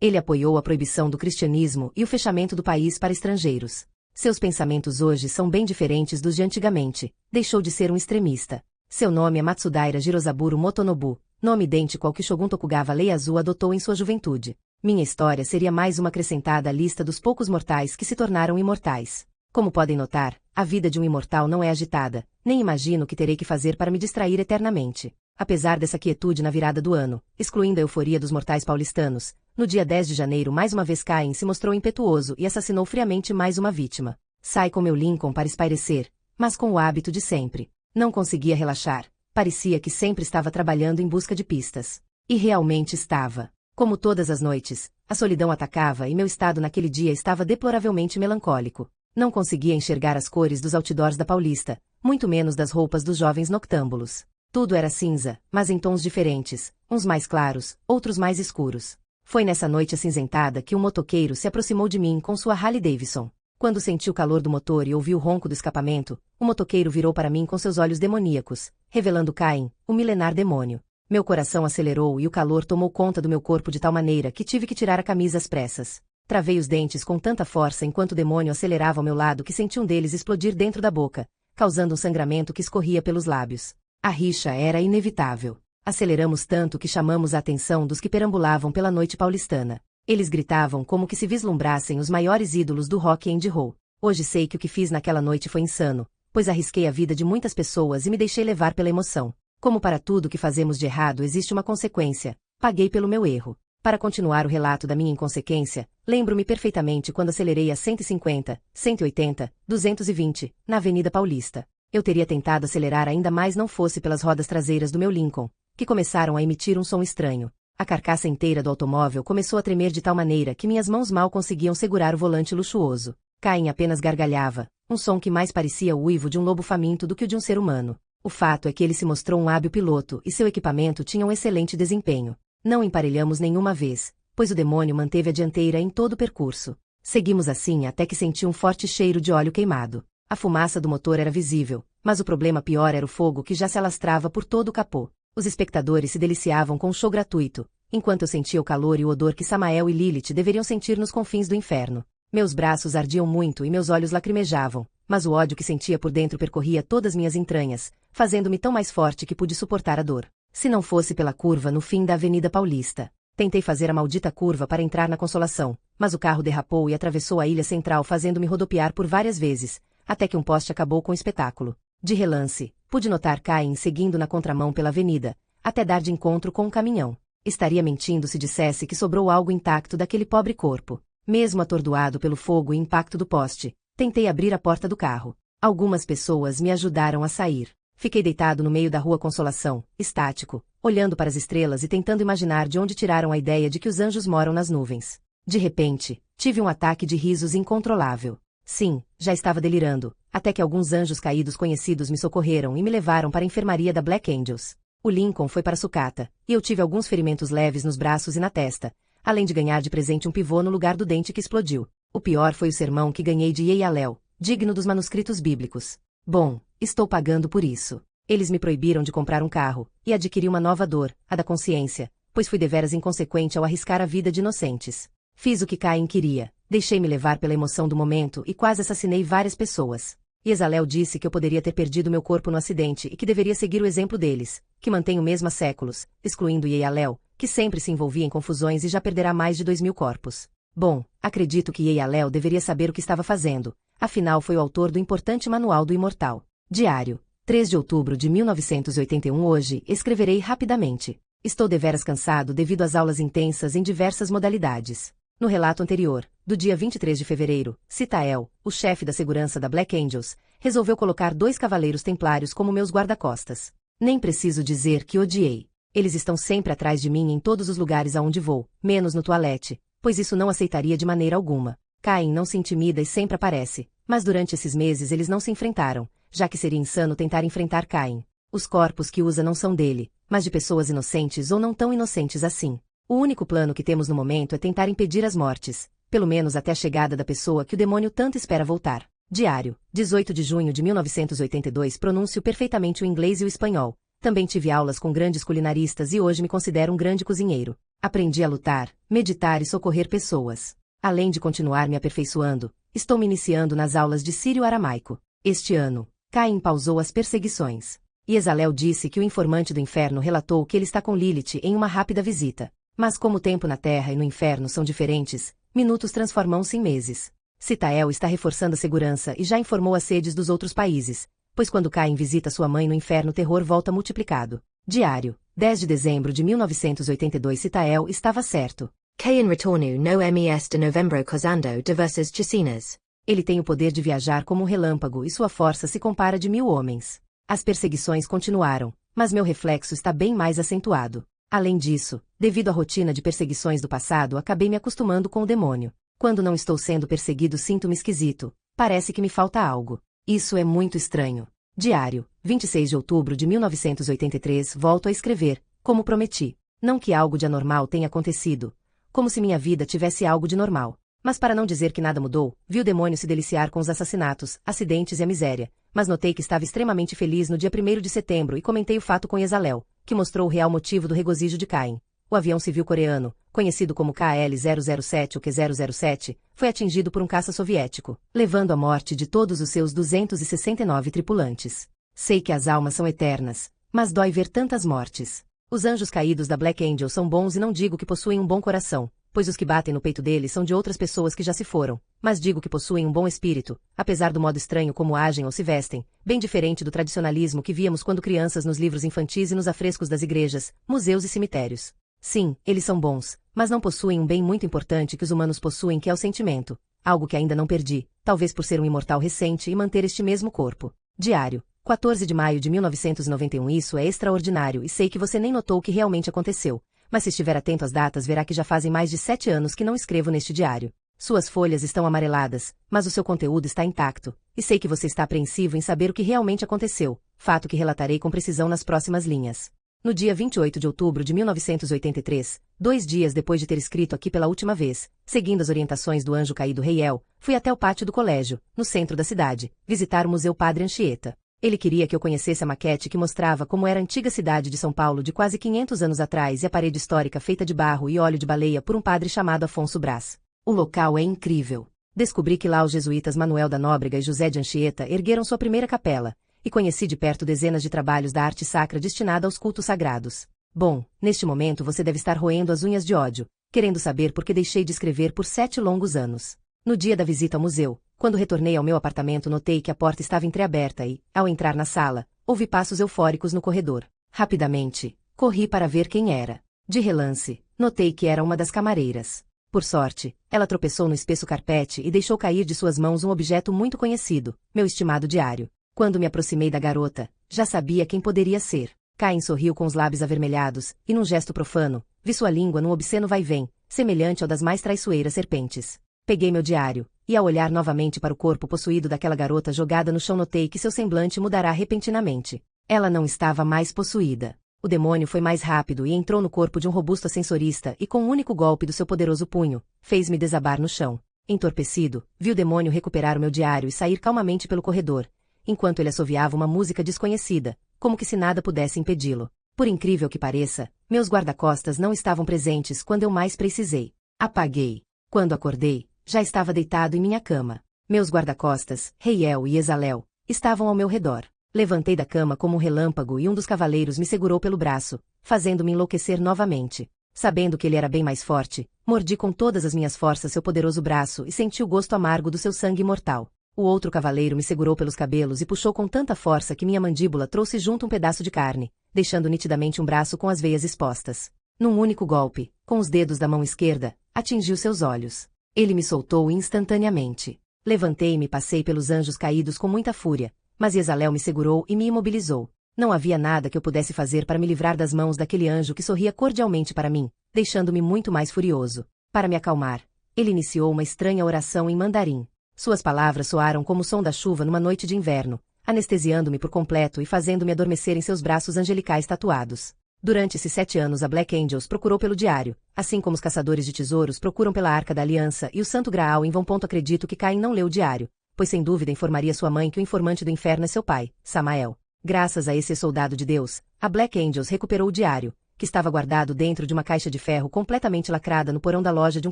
Ele apoiou a proibição do cristianismo e o fechamento do país para estrangeiros. Seus pensamentos hoje são bem diferentes dos de antigamente. Deixou de ser um extremista. Seu nome é Matsudaira Jirozaburo Motonobu, nome idêntico ao que Shogun Tokugawa Ieyasu adotou em sua juventude. Minha história seria mais uma acrescentada à lista dos poucos mortais que se tornaram imortais. Como podem notar, a vida de um imortal não é agitada, nem imagino o que terei que fazer para me distrair eternamente. Apesar dessa quietude na virada do ano, excluindo a euforia dos mortais paulistanos, no dia 10 de janeiro mais uma vez Caim se mostrou impetuoso e assassinou friamente mais uma vítima. Saí com meu Lincoln para espairecer, mas com o hábito de sempre. Não conseguia relaxar, parecia que sempre estava trabalhando em busca de pistas. E realmente estava. Como todas as noites, a solidão atacava e meu estado naquele dia estava deploravelmente melancólico. Não conseguia enxergar as cores dos outdoors da Paulista, muito menos das roupas dos jovens noctâmbulos. Tudo era cinza, mas em tons diferentes, uns mais claros, outros mais escuros. Foi nessa noite acinzentada que um motoqueiro se aproximou de mim com sua Harley Davidson. Quando senti o calor do motor e ouvi o ronco do escapamento, o motoqueiro virou para mim com seus olhos demoníacos, revelando Caim, o milenar demônio. Meu coração acelerou e o calor tomou conta do meu corpo de tal maneira que tive que tirar a camisa às pressas. Travei os dentes com tanta força enquanto o demônio acelerava ao meu lado que senti um deles explodir dentro da boca, causando um sangramento que escorria pelos lábios. A rixa era inevitável. Aceleramos tanto que chamamos a atenção dos que perambulavam pela noite paulistana. Eles gritavam como que se vislumbrassem os maiores ídolos do rock and roll. Hoje sei que o que fiz naquela noite foi insano, pois arrisquei a vida de muitas pessoas e me deixei levar pela emoção. Como para tudo que fazemos de errado existe uma consequência, paguei pelo meu erro. Para continuar o relato da minha inconsequência, lembro-me perfeitamente quando acelerei a 150, 180, 220, na Avenida Paulista. Eu teria tentado acelerar ainda mais não fosse pelas rodas traseiras do meu Lincoln, que começaram a emitir um som estranho. A carcaça inteira do automóvel começou a tremer de tal maneira que minhas mãos mal conseguiam segurar o volante luxuoso. Caim apenas gargalhava, um som que mais parecia o uivo de um lobo faminto do que o de um ser humano. O fato é que ele se mostrou um hábil piloto e seu equipamento tinha um excelente desempenho. Não emparelhamos nenhuma vez, pois o demônio manteve a dianteira em todo o percurso. Seguimos assim até que senti um forte cheiro de óleo queimado. A fumaça do motor era visível, mas o problema pior era o fogo que já se alastrava por todo o capô. Os espectadores se deliciavam com o show gratuito, enquanto eu sentia o calor e o odor que Samael e Lilith deveriam sentir nos confins do inferno. Meus braços ardiam muito e meus olhos lacrimejavam, mas o ódio que sentia por dentro percorria todas minhas entranhas, fazendo-me tão mais forte que pude suportar a dor. Se não fosse pela curva no fim da Avenida Paulista. Tentei fazer a maldita curva para entrar na Consolação, mas o carro derrapou e atravessou a ilha central fazendo-me rodopiar por várias vezes, até que um poste acabou com o espetáculo. De relance, pude notar Caim seguindo na contramão pela avenida, até dar de encontro com um caminhão. Estaria mentindo se dissesse que sobrou algo intacto daquele pobre corpo. Mesmo atordoado pelo fogo e impacto do poste, tentei abrir a porta do carro. Algumas pessoas me ajudaram a sair. Fiquei deitado no meio da rua Consolação, estático, olhando para as estrelas e tentando imaginar de onde tiraram a ideia de que os anjos moram nas nuvens. De repente, tive um ataque de risos incontrolável. Sim, já estava delirando. até que alguns anjos caídos conhecidos me socorreram e me levaram para a enfermaria da Black Angels. O Lincoln foi para sucata, e eu tive alguns ferimentos leves nos braços e na testa, além de ganhar de presente um pivô no lugar do dente que explodiu. O pior foi o sermão que ganhei de Yeialel, digno dos manuscritos bíblicos. Bom, estou pagando por isso. Eles me proibiram de comprar um carro, e adquiri uma nova dor, a da consciência, pois fui deveras inconsequente ao arriscar a vida de inocentes. Fiz o que Caim queria, deixei-me levar pela emoção do momento e quase assassinei várias pessoas. Yezalel disse que eu poderia ter perdido meu corpo no acidente e que deveria seguir o exemplo deles, que mantenho mesmo há séculos, excluindo Yeialel, que sempre se envolvia em confusões e já perderá mais de 2000 corpos. Bom, acredito que Yeialel deveria saber o que estava fazendo, afinal foi o autor do importante Manual do Imortal. Diário. 3 de outubro de 1981. Hoje, escreverei rapidamente. Estou deveras cansado devido às aulas intensas em diversas modalidades. No relato anterior, do dia 23 de fevereiro, Citael, o chefe da segurança da Black Angels, resolveu colocar 2 cavaleiros templários como meus guarda-costas. Nem preciso dizer que odiei. Eles estão sempre atrás de mim em todos os lugares aonde vou, menos no toalete, pois isso não aceitaria de maneira alguma. Caim não se intimida e sempre aparece, mas durante esses meses eles não se enfrentaram, já que seria insano tentar enfrentar Caim. Os corpos que usa não são dele, mas de pessoas inocentes ou não tão inocentes assim. O único plano que temos no momento é tentar impedir as mortes, pelo menos até a chegada da pessoa que o demônio tanto espera voltar. Diário, 18 de junho de 1982. Pronuncio perfeitamente o inglês e o espanhol. Também tive aulas com grandes culinaristas e hoje me considero um grande cozinheiro. Aprendi a lutar, meditar e socorrer pessoas. Além de continuar me aperfeiçoando, estou me iniciando nas aulas de sírio-aramaico. Este ano, Caim pausou as perseguições. Yezalel disse que o informante do inferno relatou que ele está com Lilith em uma rápida visita. Mas como o tempo na Terra e no inferno são diferentes, minutos transformam-se em meses. Citael está reforçando a segurança e já informou as sedes dos outros países, pois quando Caim visita sua mãe no inferno o terror volta multiplicado. Diário, 10 de dezembro de 1982. Citael estava certo. Cain retornu no mes de novembro causando diversas chacinas. Ele tem o poder de viajar como um relâmpago e sua força se compara de 1000 homens. As perseguições continuaram, mas meu reflexo está bem mais acentuado. Além disso, devido à rotina de perseguições do passado, acabei me acostumando com o demônio. Quando não estou sendo perseguido, sinto-me esquisito. Parece que me falta algo. Isso é muito estranho. Diário, 26 de outubro de 1983. Volto a escrever, como prometi. Não que algo de anormal tenha acontecido, como se minha vida tivesse algo de normal. Mas para não dizer que nada mudou, vi o demônio se deliciar com os assassinatos, acidentes e a miséria, mas notei que estava extremamente feliz no dia 1º de setembro e comentei o fato com Yezalel, que mostrou o real motivo do regozijo de Caim. O avião civil coreano, conhecido como KL-007 ou Q-007, foi atingido por um caça soviético, levando à morte de todos os seus 269 tripulantes. Sei que as almas são eternas, mas dói ver tantas mortes. Os anjos caídos da Black Angel são bons e não digo que possuem um bom coração, pois os que batem no peito deles são de outras pessoas que já se foram, mas digo que possuem um bom espírito, apesar do modo estranho como agem ou se vestem, bem diferente do tradicionalismo que víamos quando crianças nos livros infantis e nos afrescos das igrejas, museus e cemitérios. Sim, eles são bons, mas não possuem um bem muito importante que os humanos possuem, que é o sentimento, algo que ainda não perdi, talvez por ser um imortal recente e manter este mesmo corpo. Diário, 14 de maio de 1991. Isso é extraordinário e sei que você nem notou o que realmente aconteceu, mas se estiver atento às datas verá que já fazem mais de 7 anos que não escrevo neste diário. Suas folhas estão amareladas, mas o seu conteúdo está intacto, e sei que você está apreensivo em saber o que realmente aconteceu, fato que relatarei com precisão nas próximas linhas. No dia 28 de outubro de 1983, 2 dias depois de ter escrito aqui pela última vez, seguindo as orientações do anjo caído Reiel, fui até o pátio do colégio, no centro da cidade, visitar o Museu Padre Anchieta. Ele queria que eu conhecesse a maquete que mostrava como era a antiga cidade de São Paulo de quase 500 anos atrás e a parede histórica feita de barro e óleo de baleia por um padre chamado Afonso Brás. O local é incrível. Descobri que lá os jesuítas Manuel da Nóbrega e José de Anchieta ergueram sua primeira capela, e conheci de perto dezenas de trabalhos da arte sacra destinada aos cultos sagrados. Bom, neste momento você deve estar roendo as unhas de ódio, querendo saber por que deixei de escrever por 7 longos anos. No dia da visita ao museu, quando retornei ao meu apartamento, notei que a porta estava entreaberta e, ao entrar na sala, ouvi passos eufóricos no corredor. Rapidamente, corri para ver quem era. De relance, notei que era uma das camareiras. Por sorte, ela tropeçou no espesso carpete e deixou cair de suas mãos um objeto muito conhecido, meu estimado diário. Quando me aproximei da garota, já sabia quem poderia ser. Caim sorriu com os lábios avermelhados, e num gesto profano, vi sua língua num obsceno vai-vem, semelhante ao das mais traiçoeiras serpentes. Peguei meu diário, e ao olhar novamente para o corpo possuído daquela garota jogada no chão notei que seu semblante mudará repentinamente. Ela não estava mais possuída. O demônio foi mais rápido e entrou no corpo de um robusto ascensorista e com um único golpe do seu poderoso punho, fez-me desabar no chão. Entorpecido, vi o demônio recuperar o meu diário e sair calmamente pelo corredor, enquanto ele assoviava uma música desconhecida, como que se nada pudesse impedi-lo. Por incrível que pareça, meus guarda-costas não estavam presentes quando eu mais precisei. Apaguei. Quando acordei, já estava deitado em minha cama. Meus guarda-costas, Reiel e Ezalel, estavam ao meu redor. Levantei da cama como um relâmpago e um dos cavaleiros me segurou pelo braço, fazendo-me enlouquecer novamente. Sabendo que ele era bem mais forte, mordi com todas as minhas forças seu poderoso braço e senti o gosto amargo do seu sangue mortal. O outro cavaleiro me segurou pelos cabelos e puxou com tanta força que minha mandíbula trouxe junto um pedaço de carne, deixando nitidamente um braço com as veias expostas. Num único golpe, com os dedos da mão esquerda, atingiu seus olhos. Ele me soltou instantaneamente. Levantei-me e passei pelos anjos caídos com muita fúria, mas Ezalel me segurou e me imobilizou. Não havia nada que eu pudesse fazer para me livrar das mãos daquele anjo que sorria cordialmente para mim, deixando-me muito mais furioso. Para me acalmar, ele iniciou uma estranha oração em mandarim. Suas palavras soaram como o som da chuva numa noite de inverno, anestesiando-me por completo e fazendo-me adormecer em seus braços angelicais tatuados. Durante esses 7 anos a Black Angels procurou pelo diário, assim como os caçadores de tesouros procuram pela Arca da Aliança e o Santo Graal em vão. Acredito que Caim não leu o diário, pois sem dúvida informaria sua mãe que o informante do inferno é seu pai, Samael. Graças a esse soldado de Deus, a Black Angels recuperou o diário, que estava guardado dentro de uma caixa de ferro completamente lacrada no porão da loja de um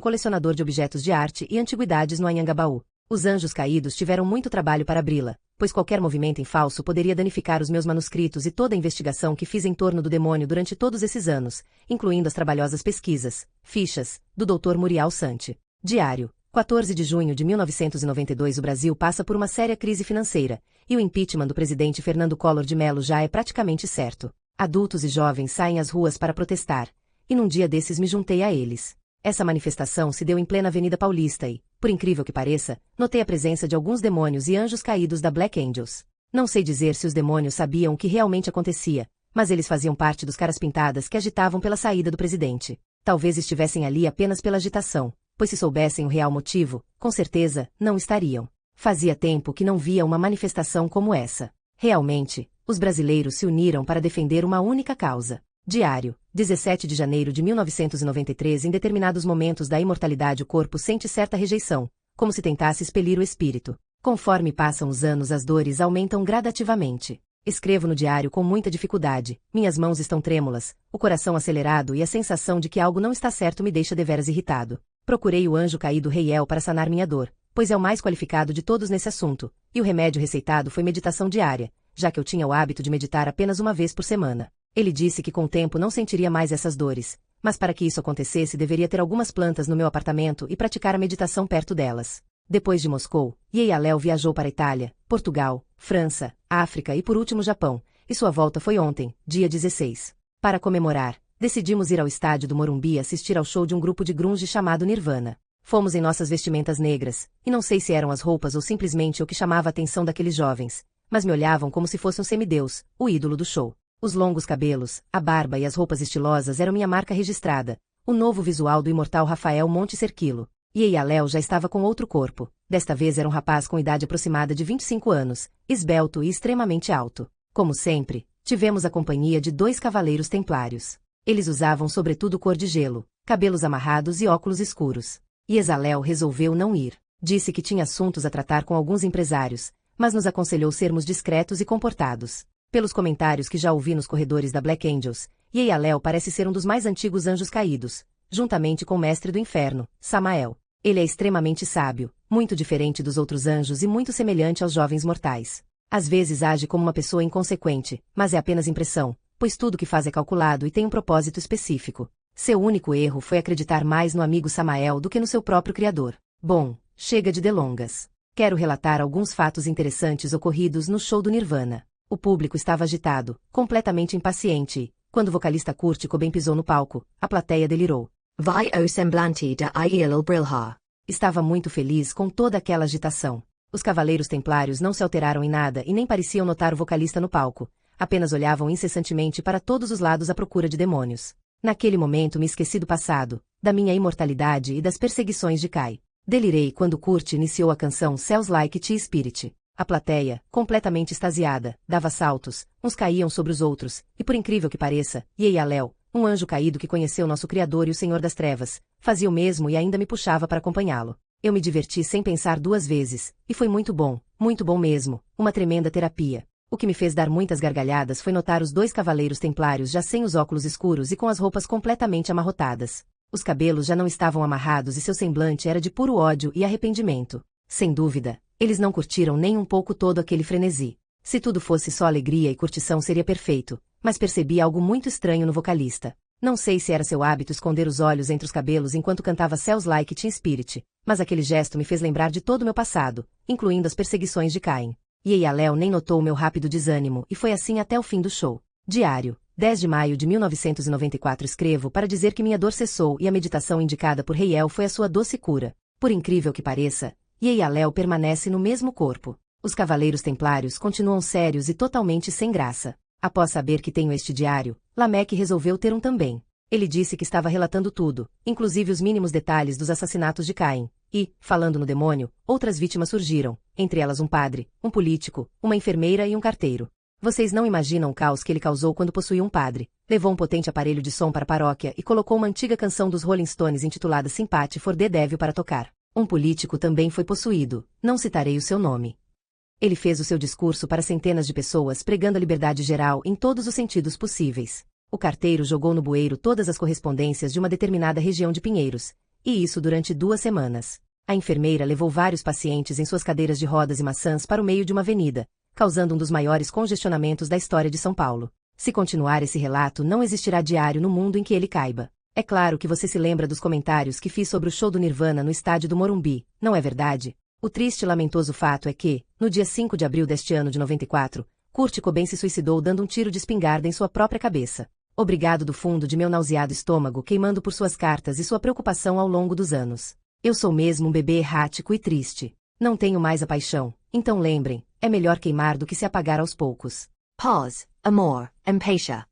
colecionador de objetos de arte e antiguidades no Anhangabaú. Os anjos caídos tiveram muito trabalho para abri-la, pois qualquer movimento em falso poderia danificar os meus manuscritos e toda a investigação que fiz em torno do demônio durante todos esses anos, incluindo as trabalhosas pesquisas, fichas, do Dr. Muriel Sante. Diário. 14 de junho de 1992. O Brasil passa por uma séria crise financeira, e o impeachment do presidente Fernando Collor de Mello já é praticamente certo. Adultos e jovens saem às ruas para protestar, e num dia desses me juntei a eles. Essa manifestação se deu em plena Avenida Paulista e, por incrível que pareça, notei a presença de alguns demônios e anjos caídos da Black Angels. Não sei dizer se os demônios sabiam o que realmente acontecia, mas eles faziam parte dos caras pintadas que agitavam pela saída do presidente. Talvez estivessem ali apenas pela agitação, pois se soubessem o real motivo, com certeza, não estariam. Fazia tempo que não via uma manifestação como essa. Realmente, os brasileiros se uniram para defender uma única causa. Diário, 17 de janeiro de 1993. Em determinados momentos da imortalidade o corpo sente certa rejeição, como se tentasse expelir o espírito. Conforme passam os anos as dores aumentam gradativamente. Escrevo no diário com muita dificuldade, minhas mãos estão trêmulas, o coração acelerado e a sensação de que algo não está certo me deixa deveras irritado. Procurei o anjo caído Reiel para sanar minha dor, pois é o mais qualificado de todos nesse assunto, e o remédio receitado foi meditação diária, já que eu tinha o hábito de meditar apenas uma vez por semana. Ele disse que com o tempo não sentiria mais essas dores, mas para que isso acontecesse deveria ter algumas plantas no meu apartamento e praticar a meditação perto delas. Depois de Moscou, Ezalel viajou para Itália, Portugal, França, África e por último Japão, e sua volta foi ontem, dia 16. Para comemorar, decidimos ir ao estádio do Morumbi assistir ao show de um grupo de grunge chamado Nirvana. Fomos em nossas vestimentas negras, e não sei se eram as roupas ou simplesmente o que chamava a atenção daqueles jovens, mas me olhavam como se fosse um semideus, o ídolo do show. Os longos cabelos, a barba e as roupas estilosas eram minha marca registrada, o novo visual do imortal Rafael Monte Serquilo. E Ezalel já estava com outro corpo, desta vez era um rapaz com idade aproximada de 25 anos, esbelto e extremamente alto. Como sempre, tivemos a companhia de 2 cavaleiros templários. Eles usavam sobretudo cor de gelo, cabelos amarrados e óculos escuros. E Ezalel resolveu não ir. Disse que tinha assuntos a tratar com alguns empresários, mas nos aconselhou sermos discretos e comportados. Pelos comentários que já ouvi nos corredores da Black Angels, Ezalel parece ser um dos mais antigos anjos caídos, juntamente com o mestre do inferno, Samael. Ele é extremamente sábio, muito diferente dos outros anjos e muito semelhante aos jovens mortais. Às vezes age como uma pessoa inconsequente, mas é apenas impressão, pois tudo que faz é calculado e tem um propósito específico. Seu único erro foi acreditar mais no amigo Samael do que no seu próprio criador. Bom, chega de delongas. Quero relatar alguns fatos interessantes ocorridos no show do Nirvana. O público estava agitado, completamente impaciente e, quando o vocalista Kurt Cobain pisou no palco, a plateia delirou. Vai o semblante da Aiel brilhar. Estava muito feliz com toda aquela agitação. Os cavaleiros templários não se alteraram em nada e nem pareciam notar o vocalista no palco, apenas olhavam incessantemente para todos os lados à procura de demônios. Naquele momento me esqueci do passado, da minha imortalidade e das perseguições de Kai. Delirei quando Kurt iniciou a canção Smells Like Teen Spirit. A plateia, completamente extasiada, dava saltos, uns caíam sobre os outros, e por incrível que pareça, Yeyalel, um anjo caído que conheceu nosso Criador e o Senhor das Trevas, fazia o mesmo e ainda me puxava para acompanhá-lo. Eu me diverti sem pensar duas vezes, e foi muito bom mesmo, uma tremenda terapia. O que me fez dar muitas gargalhadas foi notar os dois cavaleiros templários já sem os óculos escuros e com as roupas completamente amarrotadas. Os cabelos já não estavam amarrados e seu semblante era de puro ódio e arrependimento. Sem dúvida, eles não curtiram nem um pouco todo aquele frenesi. Se tudo fosse só alegria e curtição seria perfeito, mas percebi algo muito estranho no vocalista. Não sei se era seu hábito esconder os olhos entre os cabelos enquanto cantava Smells Like Teen Spirit, mas aquele gesto me fez lembrar de todo o meu passado, incluindo as perseguições de Cain. Yeyalel nem notou o meu rápido desânimo e foi assim até o fim do show. Diário, 10 de maio de 1994. Escrevo para dizer que minha dor cessou e a meditação indicada por Heiel foi a sua doce cura. Por incrível que pareça, Yeyalel permanece no mesmo corpo. Os cavaleiros templários continuam sérios e totalmente sem graça. Após saber que tenho este diário, Lamech resolveu ter um também. Ele disse que estava relatando tudo, inclusive os mínimos detalhes dos assassinatos de Cain. E, falando no demônio, outras vítimas surgiram, entre elas um padre, um político, uma enfermeira e um carteiro. Vocês não imaginam o caos que ele causou quando possuía um padre. Levou um potente aparelho de som para a paróquia e colocou uma antiga canção dos Rolling Stones intitulada Sympathy for the Devil para tocar. Um político também foi possuído, não citarei o seu nome. Ele fez o seu discurso para centenas de pessoas pregando a liberdade geral em todos os sentidos possíveis. O carteiro jogou no bueiro todas as correspondências de uma determinada região de Pinheiros, e isso durante 2 semanas. A enfermeira levou vários pacientes em suas cadeiras de rodas e maçãs para o meio de uma avenida, causando um dos maiores congestionamentos da história de São Paulo. Se continuar esse relato, não existirá diário no mundo em que ele caiba. É claro que você se lembra dos comentários que fiz sobre o show do Nirvana no estádio do Morumbi, não é verdade? O triste e lamentoso fato é que, no dia 5 de abril deste ano de 94, Kurt Cobain se suicidou dando um tiro de espingarda em sua própria cabeça. Obrigado do fundo de meu nauseado estômago queimando por suas cartas e sua preocupação ao longo dos anos. Eu sou mesmo um bebê errático e triste. Não tenho mais a paixão, então lembrem, é melhor queimar do que se apagar aos poucos. Paz, amor, empatia.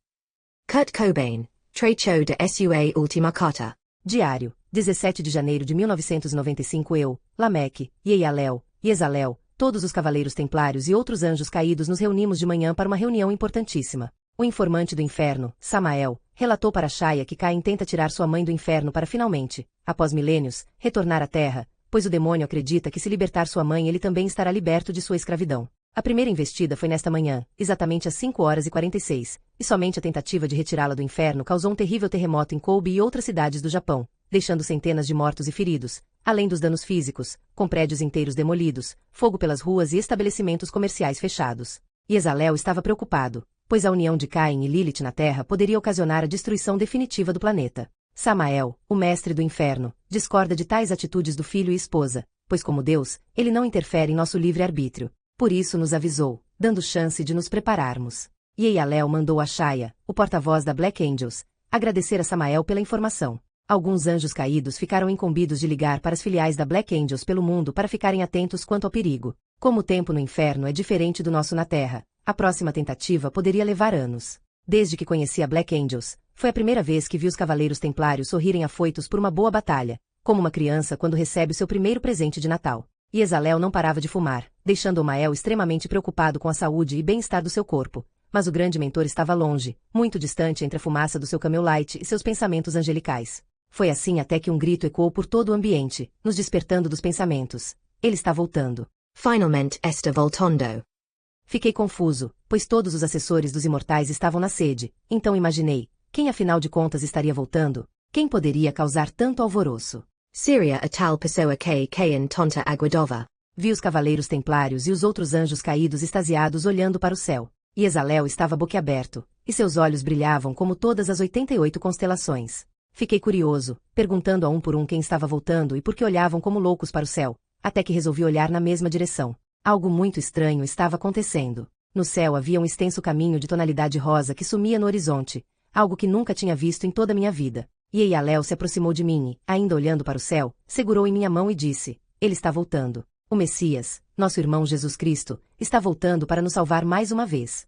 Kurt Cobain, trecho de sua última carta. Diário, 17 de janeiro de 1995. Eu, Lamech, Yeyalel, Yezalel, todos os cavaleiros templários e outros anjos caídos nos reunimos de manhã para uma reunião importantíssima. O informante do inferno, Samael, relatou para Shaya que Caim tenta tirar sua mãe do inferno para finalmente, após milênios, retornar à Terra, pois o demônio acredita que se libertar sua mãe ele também estará liberto de sua escravidão. A primeira investida foi nesta manhã, exatamente às 5h46, e somente a tentativa de retirá-la do inferno causou um terrível terremoto em Kobe e outras cidades do Japão, deixando centenas de mortos e feridos, além dos danos físicos, com prédios inteiros demolidos, fogo pelas ruas e estabelecimentos comerciais fechados. Yezalel estava preocupado, pois a união de Caim e Lilith na Terra poderia ocasionar a destruição definitiva do planeta. Samael, o mestre do inferno, discorda de tais atitudes do filho e esposa, pois como Deus, ele não interfere em nosso livre-arbítrio. Por isso nos avisou, dando chance de nos prepararmos. Yeyalel mandou a Shaya, o porta-voz da Black Angels, agradecer a Samael pela informação. Alguns anjos caídos ficaram incumbidos de ligar para as filiais da Black Angels pelo mundo para ficarem atentos quanto ao perigo. Como o tempo no inferno é diferente do nosso na Terra, a próxima tentativa poderia levar anos. Desde que conheci a Black Angels, foi a primeira vez que vi os cavaleiros templários sorrirem afoitos por uma boa batalha, como uma criança quando recebe o seu primeiro presente de Natal. Yezalel não parava de fumar, deixando Omael extremamente preocupado com a saúde e bem-estar do seu corpo, mas o grande mentor estava longe, muito distante entre a fumaça do seu Camel Light e seus pensamentos angelicais. Foi assim até que um grito ecoou por todo o ambiente, nos despertando dos pensamentos. Ele está voltando. Finalmente está voltando. Fiquei confuso, pois todos os assessores dos imortais estavam na sede, então imaginei, quem afinal de contas estaria voltando? Quem poderia causar tanto alvoroço? Seria a tal pessoa que Cain tonta aguardava. Vi os cavaleiros templários e os outros anjos caídos extasiados olhando para o céu. Yezalel estava boquiaberto, e seus olhos brilhavam como todas as 88 constelações. Fiquei curioso, perguntando a um por um quem estava voltando e por que olhavam como loucos para o céu, até que resolvi olhar na mesma direção. Algo muito estranho estava acontecendo. No céu havia um extenso caminho de tonalidade rosa que sumia no horizonte, algo que nunca tinha visto em toda a minha vida. Yeyalel se aproximou de mim e, ainda olhando para o céu, segurou em minha mão e disse, ele está voltando. O Messias, nosso irmão Jesus Cristo, está voltando para nos salvar mais uma vez.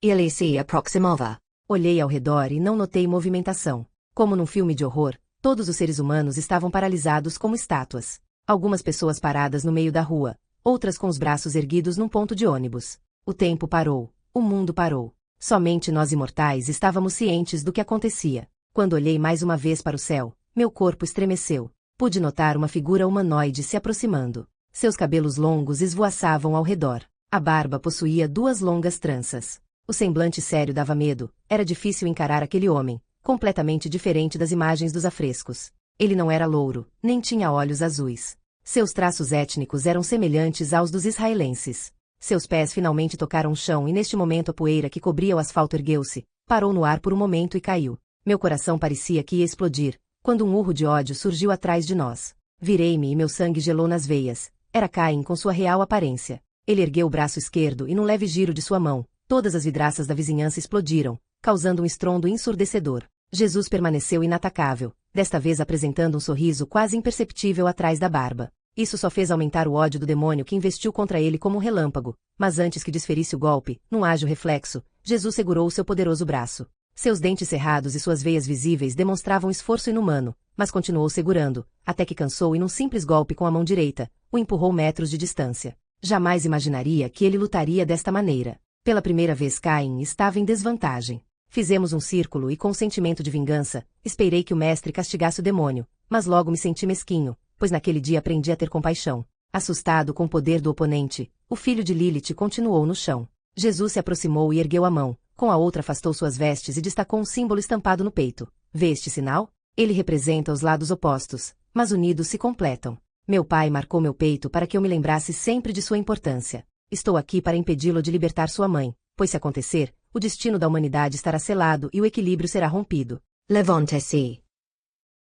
Ele se aproximava. Olhei ao redor e não notei movimentação. Como num filme de horror, todos os seres humanos estavam paralisados como estátuas. Algumas pessoas paradas no meio da rua, outras com os braços erguidos num ponto de ônibus. O tempo parou, o mundo parou. Somente nós imortais estávamos cientes do que acontecia. Quando olhei mais uma vez para o céu, meu corpo estremeceu. Pude notar uma figura humanoide se aproximando. Seus cabelos longos esvoaçavam ao redor. A barba possuía 2 longas tranças. O semblante sério dava medo. Era difícil encarar aquele homem, completamente diferente das imagens dos afrescos. Ele não era louro, nem tinha olhos azuis. Seus traços étnicos eram semelhantes aos dos israelenses. Seus pés finalmente tocaram o chão e neste momento a poeira que cobria o asfalto ergueu-se, parou no ar por um momento e caiu. Meu coração parecia que ia explodir, quando um urro de ódio surgiu atrás de nós. Virei-me e meu sangue gelou nas veias. Era Caim com sua real aparência. Ele ergueu o braço esquerdo e num leve giro de sua mão, todas as vidraças da vizinhança explodiram, causando um estrondo ensurdecedor. Jesus permaneceu inatacável, desta vez apresentando um sorriso quase imperceptível atrás da barba. Isso só fez aumentar o ódio do demônio que investiu contra ele como um relâmpago, mas antes que desferisse o golpe, num ágil reflexo, Jesus segurou o seu poderoso braço. Seus dentes cerrados e suas veias visíveis demonstravam esforço inumano, mas continuou segurando, até que cansou e num simples golpe com a mão direita, o empurrou metros de distância. Jamais imaginaria que ele lutaria desta maneira. Pela primeira vez Caim estava em desvantagem. Fizemos um círculo e com um sentimento de vingança, esperei que o mestre castigasse o demônio, mas logo me senti mesquinho, pois naquele dia aprendi a ter compaixão. Assustado com o poder do oponente, o filho de Lilith continuou no chão. Jesus se aproximou e ergueu a mão, com a outra afastou suas vestes e destacou um símbolo estampado no peito. Vê este sinal? Ele representa os lados opostos, mas unidos se completam. Meu pai marcou meu peito para que eu me lembrasse sempre de sua importância. Estou aqui para impedi-lo de libertar sua mãe, pois se acontecer, o destino da humanidade estará selado e o equilíbrio será rompido. Levante-se.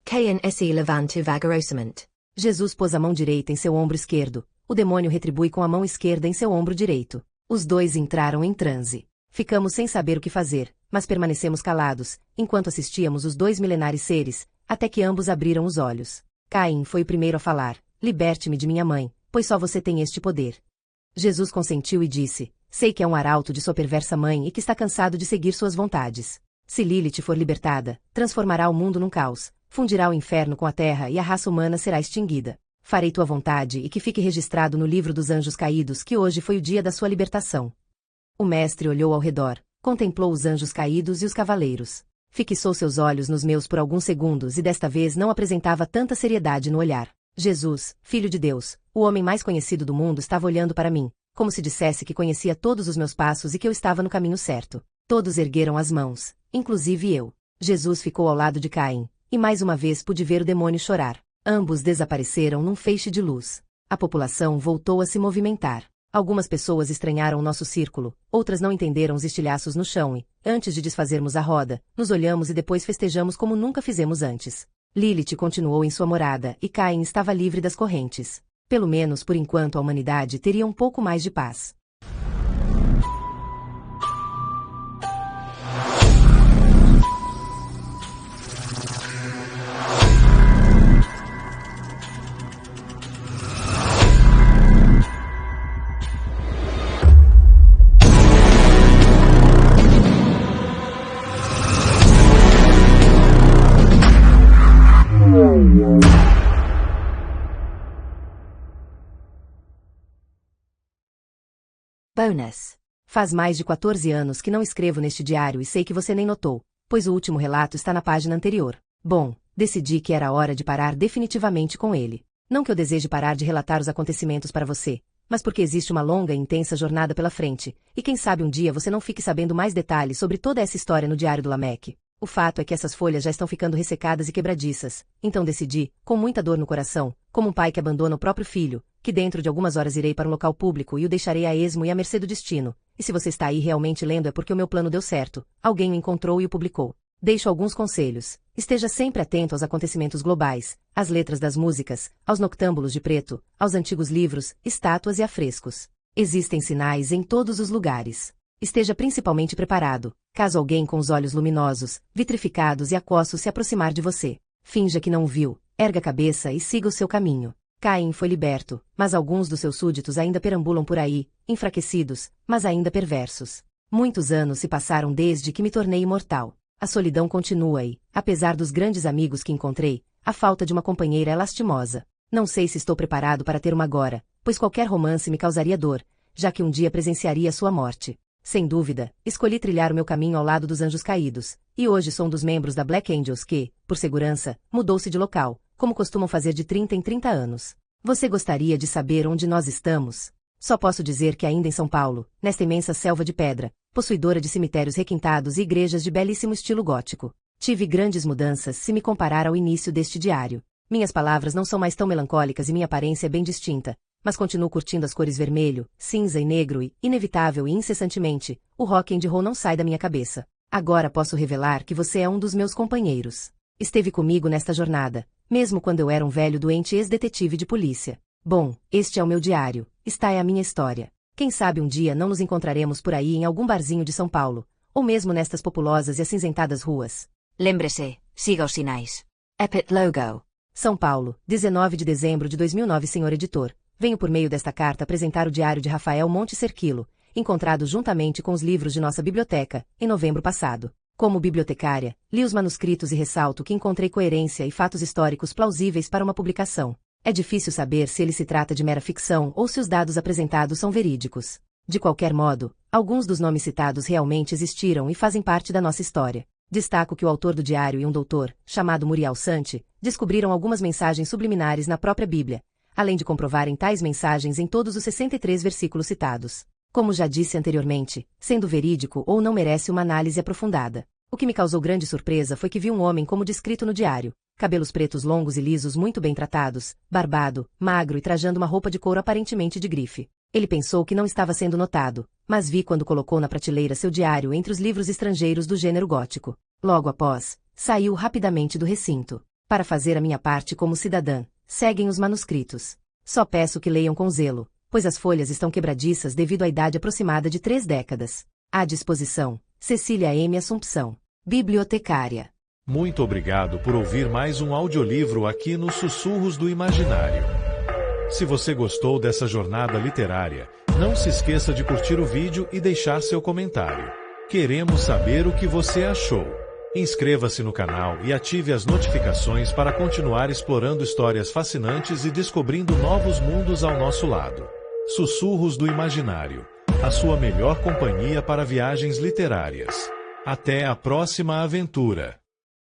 Cain-se levante vagarosamente. Jesus pôs a mão direita em seu ombro esquerdo, o demônio retribui com a mão esquerda em seu ombro direito. Os dois entraram em transe. Ficamos sem saber o que fazer, mas permanecemos calados, enquanto assistíamos os 2 milenares seres, até que ambos abriram os olhos. Caim foi o primeiro a falar: liberte-me de minha mãe, pois só você tem este poder. Jesus consentiu e disse: sei que é um arauto de sua perversa mãe e que está cansado de seguir suas vontades. Se Lilith for libertada, transformará o mundo num caos, fundirá o inferno com a terra e a raça humana será extinguida. Farei tua vontade e que fique registrado no livro dos anjos caídos que hoje foi o dia da sua libertação. O mestre olhou ao redor, contemplou os anjos caídos e os cavaleiros. Fixou seus olhos nos meus por alguns segundos e desta vez não apresentava tanta seriedade no olhar. Jesus, Filho de Deus, o homem mais conhecido do mundo, estava olhando para mim, como se dissesse que conhecia todos os meus passos e que eu estava no caminho certo. Todos ergueram as mãos, inclusive eu. Jesus ficou ao lado de Caim, e mais uma vez pude ver o demônio chorar. Ambos desapareceram num feixe de luz. A população voltou a se movimentar. Algumas pessoas estranharam o nosso círculo, outras não entenderam os estilhaços no chão e, antes de desfazermos a roda, nos olhamos e depois festejamos como nunca fizemos antes. Lilith continuou em sua morada e Caim estava livre das correntes. Pelo menos por enquanto a humanidade teria um pouco mais de paz. Bonus. Faz mais de 14 anos que não escrevo neste diário e sei que você nem notou, pois o último relato está na página anterior. Bom, decidi que era hora de parar definitivamente com ele. Não que eu deseje parar de relatar os acontecimentos para você, mas porque existe uma longa e intensa jornada pela frente, e quem sabe um dia você não fique sabendo mais detalhes sobre toda essa história no Diário do Lameque. O fato é que essas folhas já estão ficando ressecadas e quebradiças, então decidi, com muita dor no coração, como um pai que abandona o próprio filho, que dentro de algumas horas irei para um local público e o deixarei a esmo e à mercê do destino. E se você está aí realmente lendo é porque o meu plano deu certo, alguém o encontrou e o publicou. Deixo alguns conselhos. Esteja sempre atento aos acontecimentos globais, às letras das músicas, aos noctâmbulos de preto, aos antigos livros, estátuas e afrescos. Existem sinais em todos os lugares. Esteja principalmente preparado, caso alguém com os olhos luminosos, vitrificados e acossos se aproximar de você. Finja que não o viu, erga a cabeça e siga o seu caminho. Caim foi liberto, mas alguns dos seus súditos ainda perambulam por aí, enfraquecidos, mas ainda perversos. Muitos anos se passaram desde que me tornei imortal. A solidão continua e, apesar dos grandes amigos que encontrei, a falta de uma companheira é lastimosa. Não sei se estou preparado para ter uma agora, pois qualquer romance me causaria dor, já que um dia presenciaria sua morte. Sem dúvida, escolhi trilhar o meu caminho ao lado dos anjos caídos, e hoje sou um dos membros da Black Angels que, por segurança, mudou-se de local, como costumam fazer de 30 em 30 anos. Você gostaria de saber onde nós estamos? Só posso dizer que ainda em São Paulo, nesta imensa selva de pedra, possuidora de cemitérios requintados e igrejas de belíssimo estilo gótico. Tive grandes mudanças se me comparar ao início deste diário. Minhas palavras não são mais tão melancólicas e minha aparência é bem distinta, mas continuo curtindo as cores vermelho, cinza e negro e, inevitável e incessantemente, o rock and roll não sai da minha cabeça. Agora posso revelar que você é um dos meus companheiros. Esteve comigo nesta jornada, mesmo quando eu era um velho doente ex-detetive de polícia. Bom, este é o meu diário, esta é a minha história. Quem sabe um dia não nos encontraremos por aí em algum barzinho de São Paulo, ou mesmo nestas populosas e acinzentadas ruas. Lembre-se, siga os sinais. Epit Logo. São Paulo, 19 de dezembro de 2009. Senhor editor, venho por meio desta carta apresentar o diário de Rafael Monte Serquilo, encontrado juntamente com os livros de nossa biblioteca, em novembro passado. Como bibliotecária, li os manuscritos e ressalto que encontrei coerência e fatos históricos plausíveis para uma publicação. É difícil saber se ele se trata de mera ficção ou se os dados apresentados são verídicos. De qualquer modo, alguns dos nomes citados realmente existiram e fazem parte da nossa história. Destaco que o autor do diário e um doutor, chamado Muriel Santi, descobriram algumas mensagens subliminares na própria Bíblia, além de comprovarem tais mensagens em todos os 63 versículos citados. Como já disse anteriormente, sendo verídico ou não merece uma análise aprofundada. O que me causou grande surpresa foi que vi um homem como descrito no diário, cabelos pretos longos e lisos muito bem tratados, barbado, magro e trajando uma roupa de couro aparentemente de grife. Ele pensou que não estava sendo notado, mas vi quando colocou na prateleira seu diário entre os livros estrangeiros do gênero gótico. Logo após, saiu rapidamente do recinto. Para fazer a minha parte como cidadã, seguem os manuscritos. Só peço que leiam com zelo, pois as folhas estão quebradiças devido à idade aproximada de 3 décadas. À disposição, Cecília M. Assumpção, bibliotecária. Muito obrigado por ouvir mais um audiolivro aqui nos Sussurros do Imaginário. Se você gostou dessa jornada literária, não se esqueça de curtir o vídeo e deixar seu comentário. Queremos saber o que você achou. Inscreva-se no canal e ative as notificações para continuar explorando histórias fascinantes e descobrindo novos mundos ao nosso lado. Sussurros do Imaginário, a sua melhor companhia para viagens literárias. Até a próxima aventura!